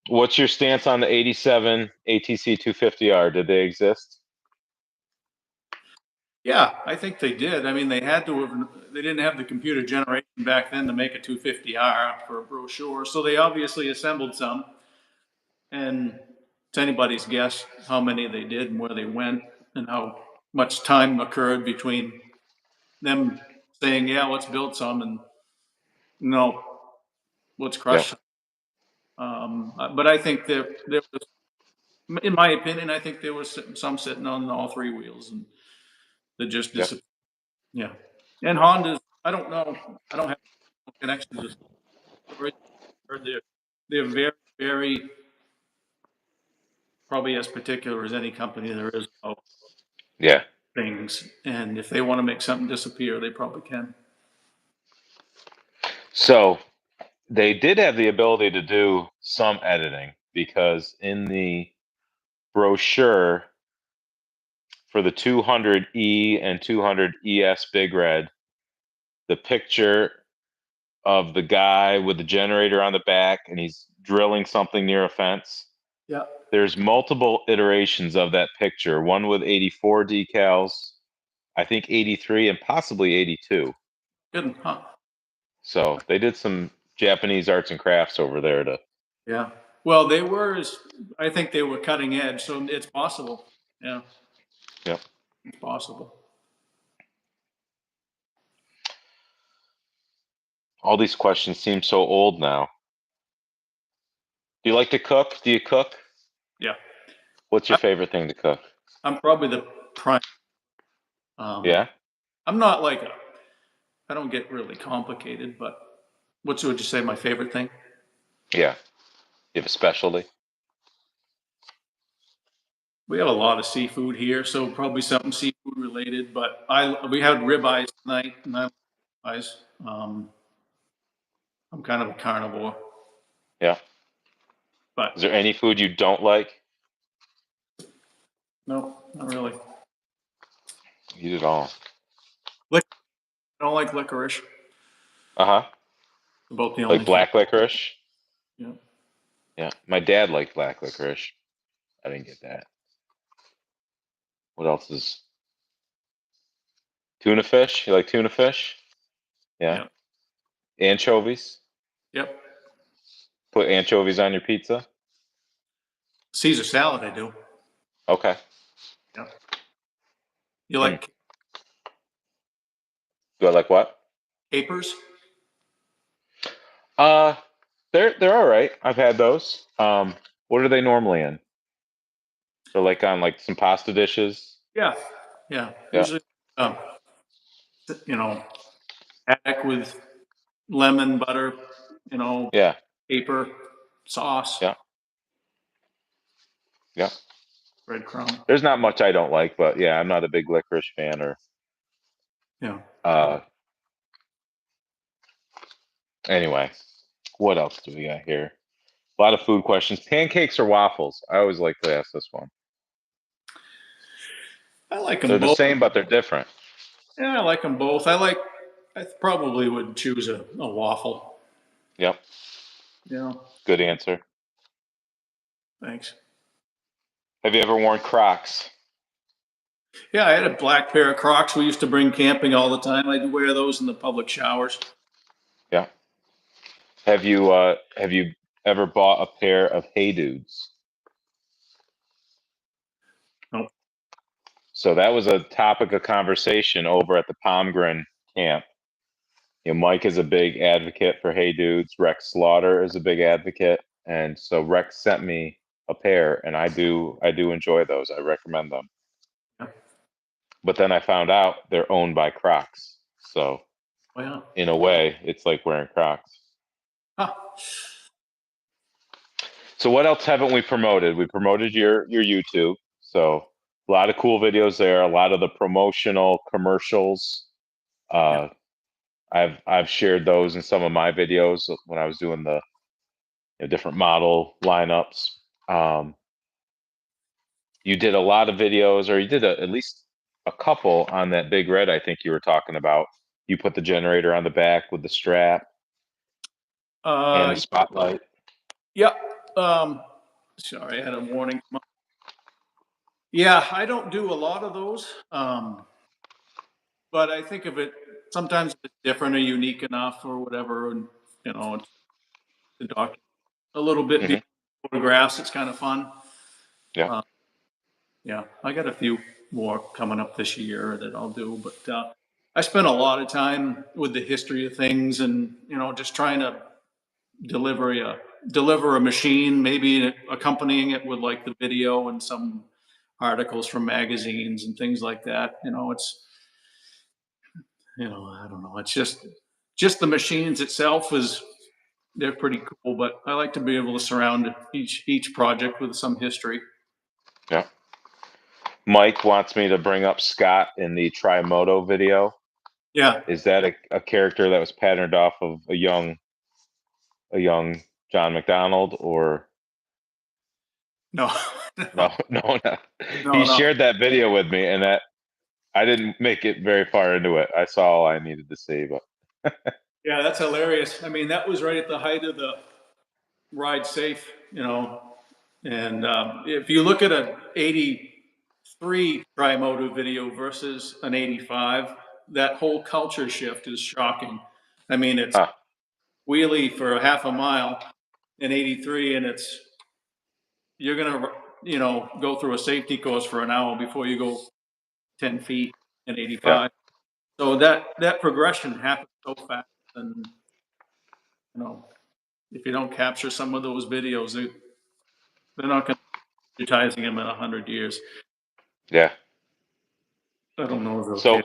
what's your stance on the '87 ATC 250R? Did they exist? Yeah, I think they did. I mean, they had to have. They didn't have the computer generation back then to make a 250R for a brochure, so they obviously assembled some. And it's anybody's guess how many they did and where they went and how much time occurred between them saying, "Yeah, let's build some," and "No, let's Yeah. crush some." But I think there was, in my opinion, I think there was some sitting on all three wheels and that just Yeah. disappeared. Yeah. And Hondas, I don't know. I don't have a connection to the story. They're very, very probably as particular as any company there is about Yeah. things. And if they want to make something disappear, they probably can. So They did have the ability to do some editing because in the brochure for the 200E and 200ES Big Red, the picture of the guy with the generator on the back and he's drilling something near a fence. Yeah. There's multiple iterations of that picture, one with 84 decals, I think 83 and possibly 82. Good, huh? So they did some Japanese arts and crafts over there to. Yeah. Well, I think they were cutting edge, so it's possible. Yeah. Yep. It's possible. All these questions seem so old now. Do you like to cook? Do you cook? Yeah. What's your favorite thing to cook? I'm probably the prime. Yeah. I'm not like I don't get really complicated, but would you say my favorite thing? Yeah. You have a specialty? We have a lot of seafood here, so probably something seafood related. But we had ribeyes tonight, and I like ribeyes. I'm kind of a carnivore, Yeah. but Is there any food you don't like? no, not really. Eat it all. I don't like licorice. Uh-huh. About the only Like thing. black licorice? Yeah. Yeah. My dad liked black licorice. I didn't get that. What else is tuna fish? You like tuna fish? Yeah. Yep. Anchovies? Yep. Put anchovies on your pizza? Caesar salad, I do. Okay. Yep. You Hmm. like Do I like what? capers? Uh, they're all right. I've had those. What are they normally in? They're like on like some pasta dishes. Yeah. Yeah. Yeah. Usually, um, you know, haddock with lemon, butter, Yeah. caper, sauce, Yeah. Yeah. breadcrumb. There's not much I don't like, but yeah, I'm not a big licorice fan or Yeah. uh anyway. What else do we got here? A lot of food questions. Pancakes or waffles? I always like to ask this one. I like They're them the both. same, but they're different. Yeah, I like them both. I probably would choose a waffle. Yep. Yeah. Good answer. Thanks. Have you ever worn Crocs? Yeah, I had a black pair of Crocs we used to bring camping all the time. I'd wear those in the public showers. Yeah. Have you ever bought a pair of Hey Dudes? Nope. So that was a topic of conversation over at the Palmgren camp. You know, Mike is a big advocate for Hey Dudes. Rex Slaughter is a big advocate, and so Rex sent me a pair, and I do enjoy those. I recommend them. Yeah. But then I found out they're owned by Crocs, so Oh, yeah. in a way, it's like wearing Crocs. Huh. So what else haven't we promoted? We promoted your YouTube, so a lot of cool videos there. A lot of the promotional commercials. Yeah. Uh, I've shared those in some of my videos when I was doing the different model lineups. Um, you did a lot of videos, or you did at least a couple on that Big Red. I think you were talking about. You put the generator on the back with the strap and the Uh, spotlight. yeah. Sorry, I had a warning. Yeah, I don't do a lot of those. But I think of it sometimes it's different or unique enough or whatever, and it's the document a little bit Hmm. beyond photographs. It's kind of fun. Yeah, Uh, yeah, I got a few more coming up this year that I'll do, but I spent a lot of time with the history of things, and just trying to deliver a deliver a machine, maybe accompanying it with like the video and some articles from magazines and things like that. I don't know. It's just the machines itself is they're pretty cool, but I like to be able to surround each project with some history. yeah. Mike wants me to bring up Scott in the Trimoto video. Yeah. Is that a character that was patterned off of a young a young John MacDonald or No, no, no, no. He no. shared that video with me, and that I didn't make it very far into it. I saw all I needed to see, but Yeah, that's hilarious. I mean, that was right at the height of the ride safe, and if you look at an 83 tri-motive video versus an 85, that whole culture shift is shocking. I mean, it's huh, wheelie for a half a mile in 83, and you're gonna, go through a safety course for an hour before you go 10 feet in yeah, 85. So that progression happens so fast, and you know, if you don't capture some of those videos, they're not going to be digitizing them in 100 years. yeah. I don't know if they'll So care.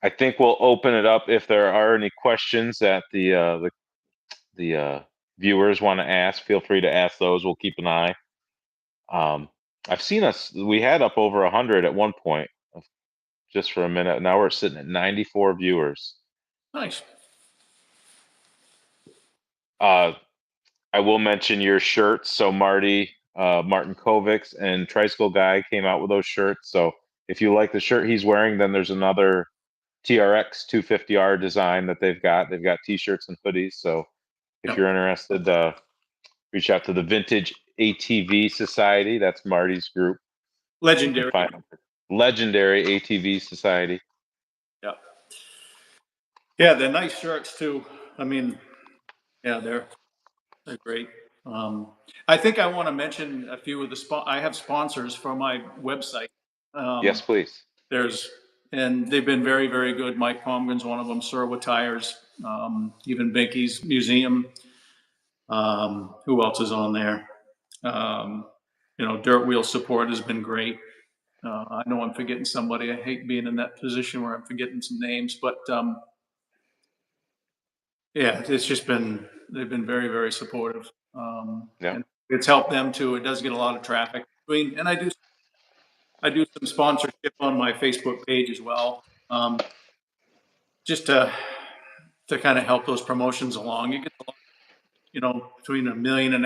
I think we'll open it up if there are any questions that the viewers want to ask. Feel free to ask those. We'll keep an eye. Um, I've seen us. We had up over 100 at one point, just for a minute. Now we're sitting at 94 viewers. Nice. Uh, I will mention your shirts. So Martin Kovics and Tricycle Guy came out with those shirts. So if you like the shirt he's wearing, then there's another TRX 250R design that they've got. They've got t-shirts and hoodies. So if Yep. you're interested, reach out to the Vintage ATV Society. That's Marty's group. Legendary. Legendary ATV Society. Yeah. Yeah, they're nice shirts too. I mean, yeah, they're great. I think I want to mention a few of I have sponsors for my website. Yes, Um, please. and they've been very, very good. Mike Pomgren's one of them, Serwa Tires, even Binky's Museum. Who else is on there? Dirt Wheel Support has been great. I know I'm forgetting somebody. I hate being in that position where I'm forgetting some names, but yeah, they've been very, very supportive. Yeah. And it's helped them too. It does get a lot of traffic. And I do some sponsorship on my Facebook page as well, just to kind of help those promotions along. You get a lot, between 1.5 million to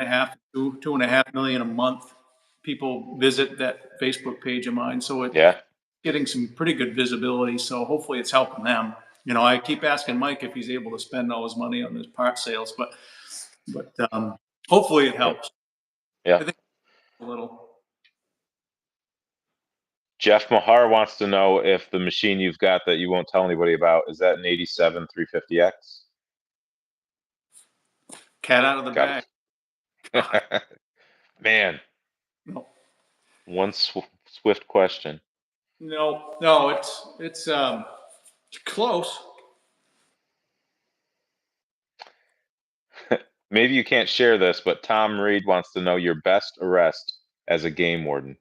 2.5 million a month. People visit that Facebook page of mine, so it's Yeah. getting some pretty good visibility. So hopefully, it's helping them. I keep asking Mike if he's able to spend all his money on his part sales, but hopefully it Yeah. helps. Yeah. I think a little. Jeff Mahar wants to know if the machine you've got that you won't tell anybody about is that an 87 350X? Cat out of the Got bag. it. Man, No, one swift question. no, it's close. Maybe you can't share this, but Tom Reed wants to know your best arrest as a game warden.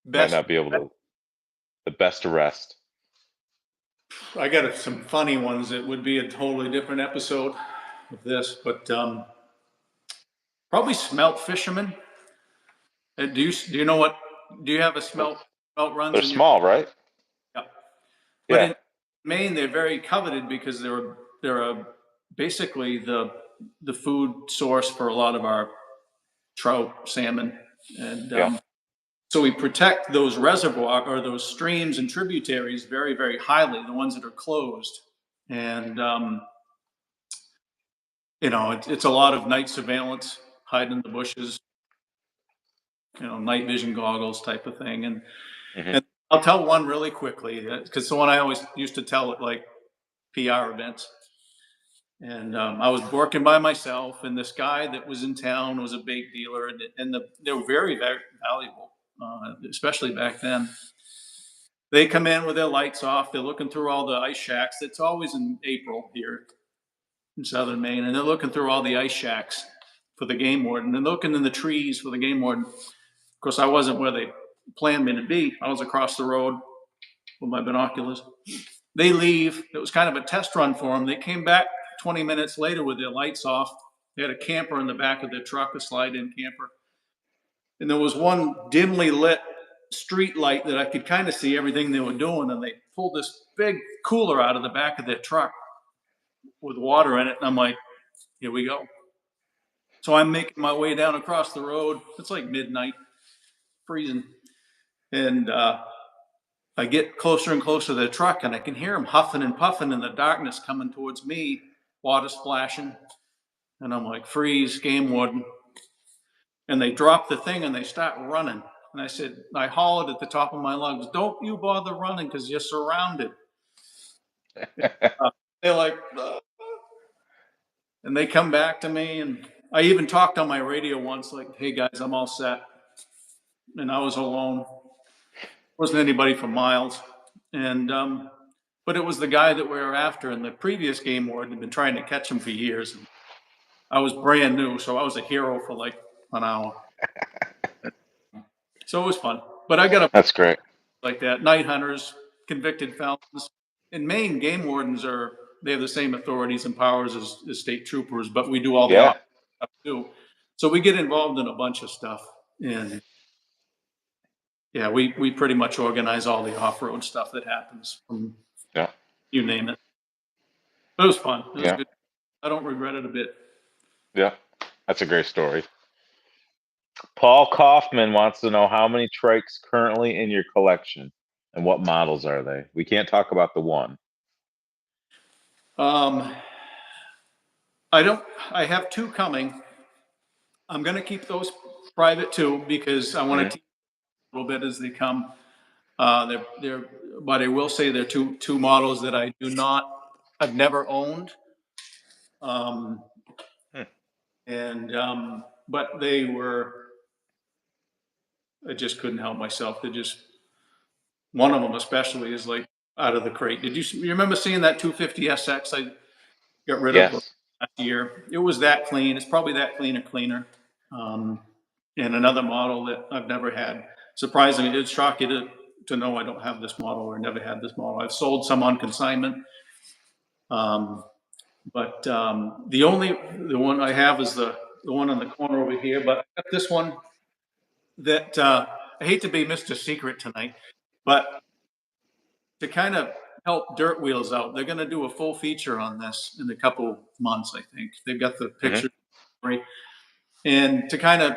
Might Best. not be able to. The best arrest. I got some funny ones. It would be a totally different episode of this, but probably smelt fishermen. Do you know what? Do you have a smelt runs They're in your? small, right? Yeah. But Yeah. in Maine, they're very coveted because they're basically the food source for a lot of our trout, salmon, and Yeah. so we protect those reservoir or those streams and tributaries very, very highly. The ones that are closed, and it's a lot of night surveillance, hide in the bushes, night vision goggles type of thing, and Hmm. and I'll tell one really quickly because the one I always used to tell at like PR events. And I was working by myself, and this guy that was in town was a big dealer, and they were very, very valuable, especially back then. They come in with their lights off. They're looking through all the ice shacks. It's always in April here in southern Maine, and they're looking through all the ice shacks for the game warden. They're looking in the trees for the game warden. Of course, I wasn't where they planned me to be. I was across the road with my binoculars. They leave. It was kind of a test run for them. They came back 20 minutes later with their lights off. They had a camper in the back of their truck, a slide-in camper. And there was one dimly lit street light that I could kind of see everything they were doing. And they pulled this big cooler out of the back of their truck with water in it. And I'm like, here we go. So I'm making my way down across the road. It's like midnight, freezing. And I get closer and closer to the truck, and I can hear him huffing and puffing in the darkness coming towards me, water splashing. And I'm like, freeze, game warden. And they drop the thing and they start running. And I said, I hollered at the top of my lungs, don't you bother running because you're surrounded. They're like, and they come back to me. And I even talked on my radio once, like, hey guys, I'm all set. And I was alone. Wasn't anybody for miles. And, but it was the guy that we were after. And the previous game warden had been trying to catch him for years. And I was brand new. So I was a hero for like an hour. So it was fun. But I got a That's great. Like that. Night hunters, convicted felons. In Maine, game wardens they have the same authorities and powers as state troopers, but we do all the Yeah. stuff too. So we get involved in a bunch of stuff. And yeah, we pretty much organize all the off-road stuff that happens from you name it. But it was fun. It was good. I don't regret it a bit. Yeah. That's a great story. Paul Kaufman wants to know how many trikes currently in your collection and what models are they? We can't talk about the one. I have two coming. I'm going to keep those private too because I want to teach a little bit as they come. But I will say they're two models that I've never owned. But I just couldn't help myself. One of them especially is like out of the crate. You remember seeing that 250 SX I got rid of last year? It was that clean. It's probably that clean or cleaner. And another model that I've never had. Surprisingly, it's shocking to know I don't have this model or never had this model. I've sold some on consignment. But the one I have is the one on the corner over here. But I got this one that I hate to be Mr. Secret tonight, but to kind of help Dirt Wheels out, they're going to do a full feature on this in a couple months. I think they've got the picture, and to kind of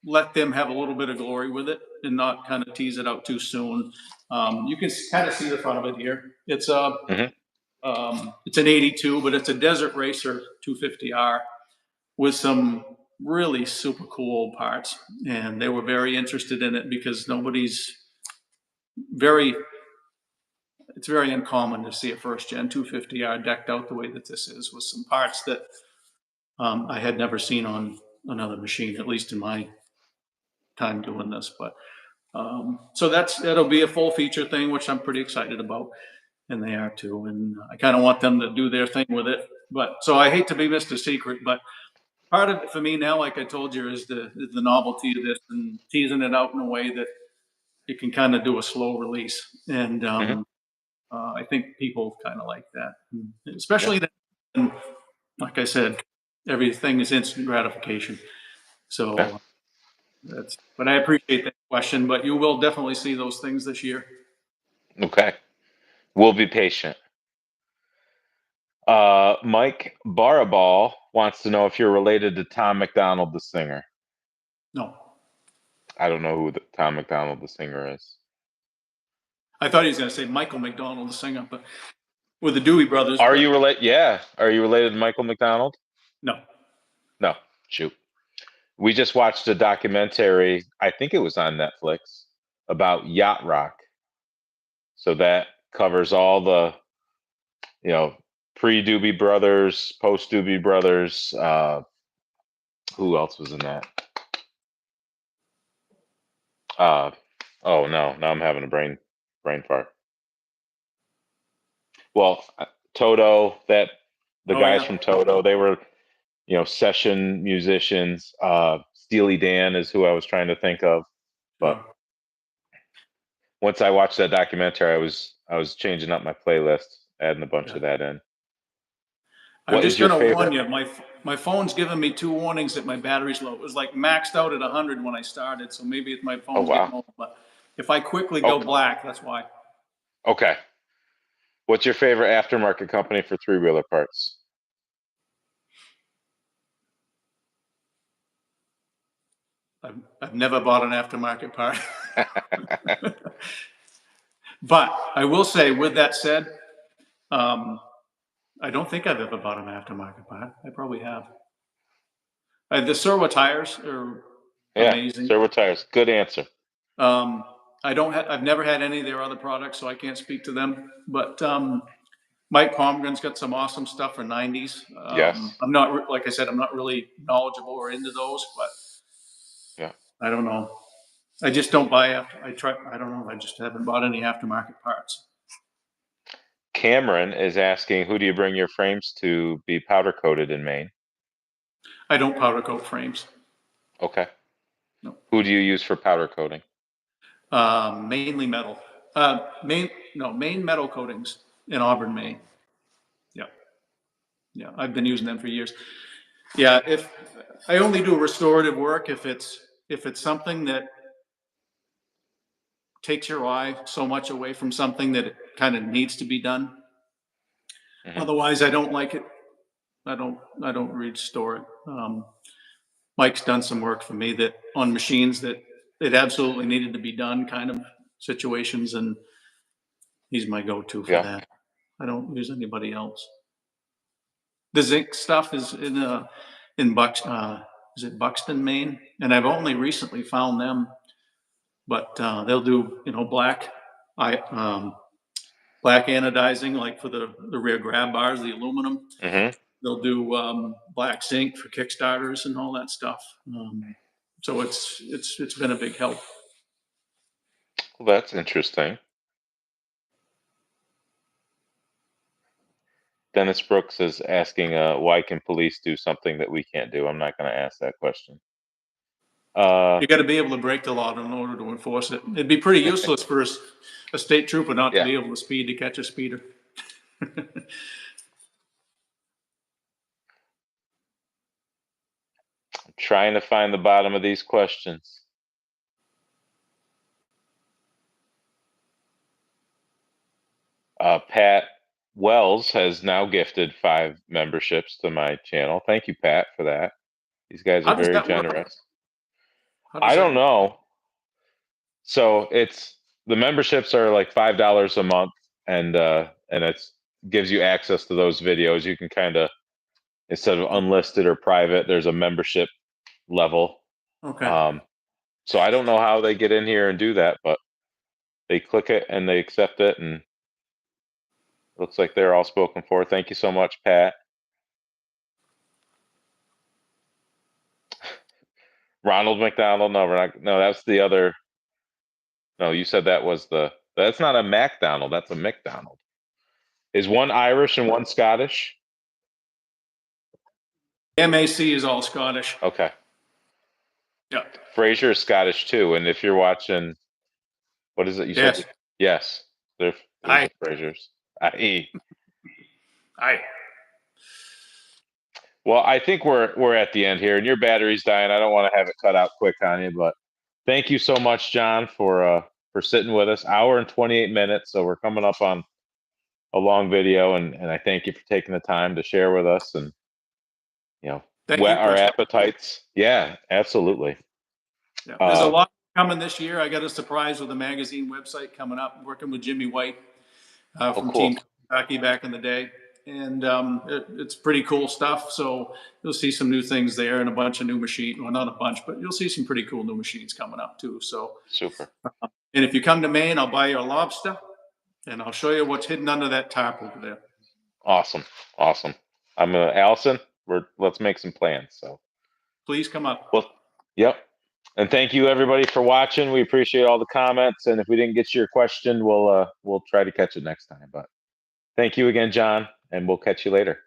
let them have a little bit of glory with it and not kind of tease it out too soon. You can kind of see the front of it here. It's an 82, but it's a Desert Racer 250R with some really super cool parts. And they were very interested in it because it's very uncommon to see a first gen 250R decked out the way that this is with some parts that I had never seen on another machine, at least in my time doing this. But so that'll be a full feature thing, which I'm pretty excited about. And they are too. And I kind of want them to do their thing with it. But so I hate to be Mr. Secret, but part of it for me now, like I told you, is the novelty of this and teasing it out in a way that you can kind of do a slow release. And I think people kind of like that, and especially that, like I said, everything is instant gratification. So but I appreciate that question, but you will definitely see those things this year. Okay. We'll be patient. Mike Baraball wants to know if you're related to Tom MacDonald, the singer. No. I don't know who Tom MacDonald, the singer is. I thought he was going to say Michael McDonald, the singer, but with the Dewey Brothers. Are you related? Yeah. Are you related to Michael McDonald? No. No. Shoot. We just watched a documentary, I think it was on Netflix, about yacht rock. So that covers all the, pre-Doobie Brothers, post-Doobie Brothers. Who else was in that? Oh no, now I'm having a brain fart. Well, Toto, the guys from Toto, they were, session musicians. Steely Dan is who I was trying to think of, but once I watched that documentary, I was changing up my playlist, adding a bunch of that in. I'm just going to warn you, my phone's giving me 2 warnings that my battery's low. It was like maxed out at 100 when I started, so maybe my phone's getting old. But if I quickly go black, that's why. Okay. What's your favorite aftermarket company for 3-wheeler parts? I've never bought an aftermarket part. But I will say, with that said, I don't think I've ever bought an aftermarket part. I probably have. The Serwa tires are amazing. Serwa tires. Good answer. I've never had any of their other products, so I can't speak to them. But Mike Palmgren's got some awesome stuff for 90s. Yes. I'm not, like I said, I'm not really knowledgeable or into those, but yeah, I don't know. I just don't buy after. I don't know. I just haven't bought any aftermarket parts. Cameron is asking, who do you bring your frames to be powder coated in Maine? I don't powder coat frames. Okay. No. Who do you use for powder coating? Mainly metal. Maine metal coatings in Auburn, Maine. Yeah. Yeah. I've been using them for years. Yeah. If I only do restorative work, if it's something that takes your eye so much away from something that it kind of needs to be done. Mm-hmm. Otherwise, I don't like it. I don't restore it. Mike's done some work for me that on machines that it absolutely needed to be done, kind of situations, and he's my go-to for that. I don't use anybody else. The zinc stuff is in Buxton, Maine, and I've only recently found them, but they'll do black anodizing, like for the rear grab bars, the aluminum. Mm-hmm. They'll do black zinc for kickstarters and all that stuff. So it's been a big help. Well, that's interesting. Dennis Brooks is asking, why can police do something that we can't do? I'm not going to ask that question. You got to be able to break the law in order to enforce it. It'd be pretty useless for a state trooper not to be able to speed to catch a speeder. I'm trying to find the bottom of these questions. Pat Wells has now gifted 5 memberships to my channel. Thank you, Pat, for that. These guys are very generous. I don't know. So the memberships are like $5 a month, and it gives you access to those videos. You can kind of, instead of unlisted or private, there's a membership level. Okay. So I don't know how they get in here and do that, but they click it and they accept it, and it looks like they're all spoken for. Thank you so much, Pat. Ronald McDonald, no, that's the other. No, you said that's not a MacDonald, that's a McDonald. Is one Irish and one Scottish? MAC is all Scottish. Okay. Yeah. Fraser is Scottish too, and if you're watching, what is it you said? Yes. They're the Frasers. Aye. Well, I think we're at the end here, and your battery's dying. I don't want to have it cut out quick on you, but thank you so much, John, for sitting with us. Hour and 28 minutes, so we're coming up on a long video, and I thank you for taking the time to share with us and whet our appetites. Yeah, absolutely. Yeah, there's a lot coming this year. I got a surprise with the magazine website coming up. Working with Jimmy White from Team Kentucky back in the day, and it's pretty cool stuff. So you'll see some new things there and a bunch of new machines. Well, not a bunch, but you'll see some pretty cool new machines coming up too. So super. And if you come to Maine, I'll buy you a lobster, and I'll show you what's hidden under that tarp over there. Awesome. Allison. Let's make some plans. So please come up. Well, yep. And thank you everybody for watching. We appreciate all the comments. And if we didn't get to your question, we'll try to catch it next time. But thank you again, John, and we'll catch you later.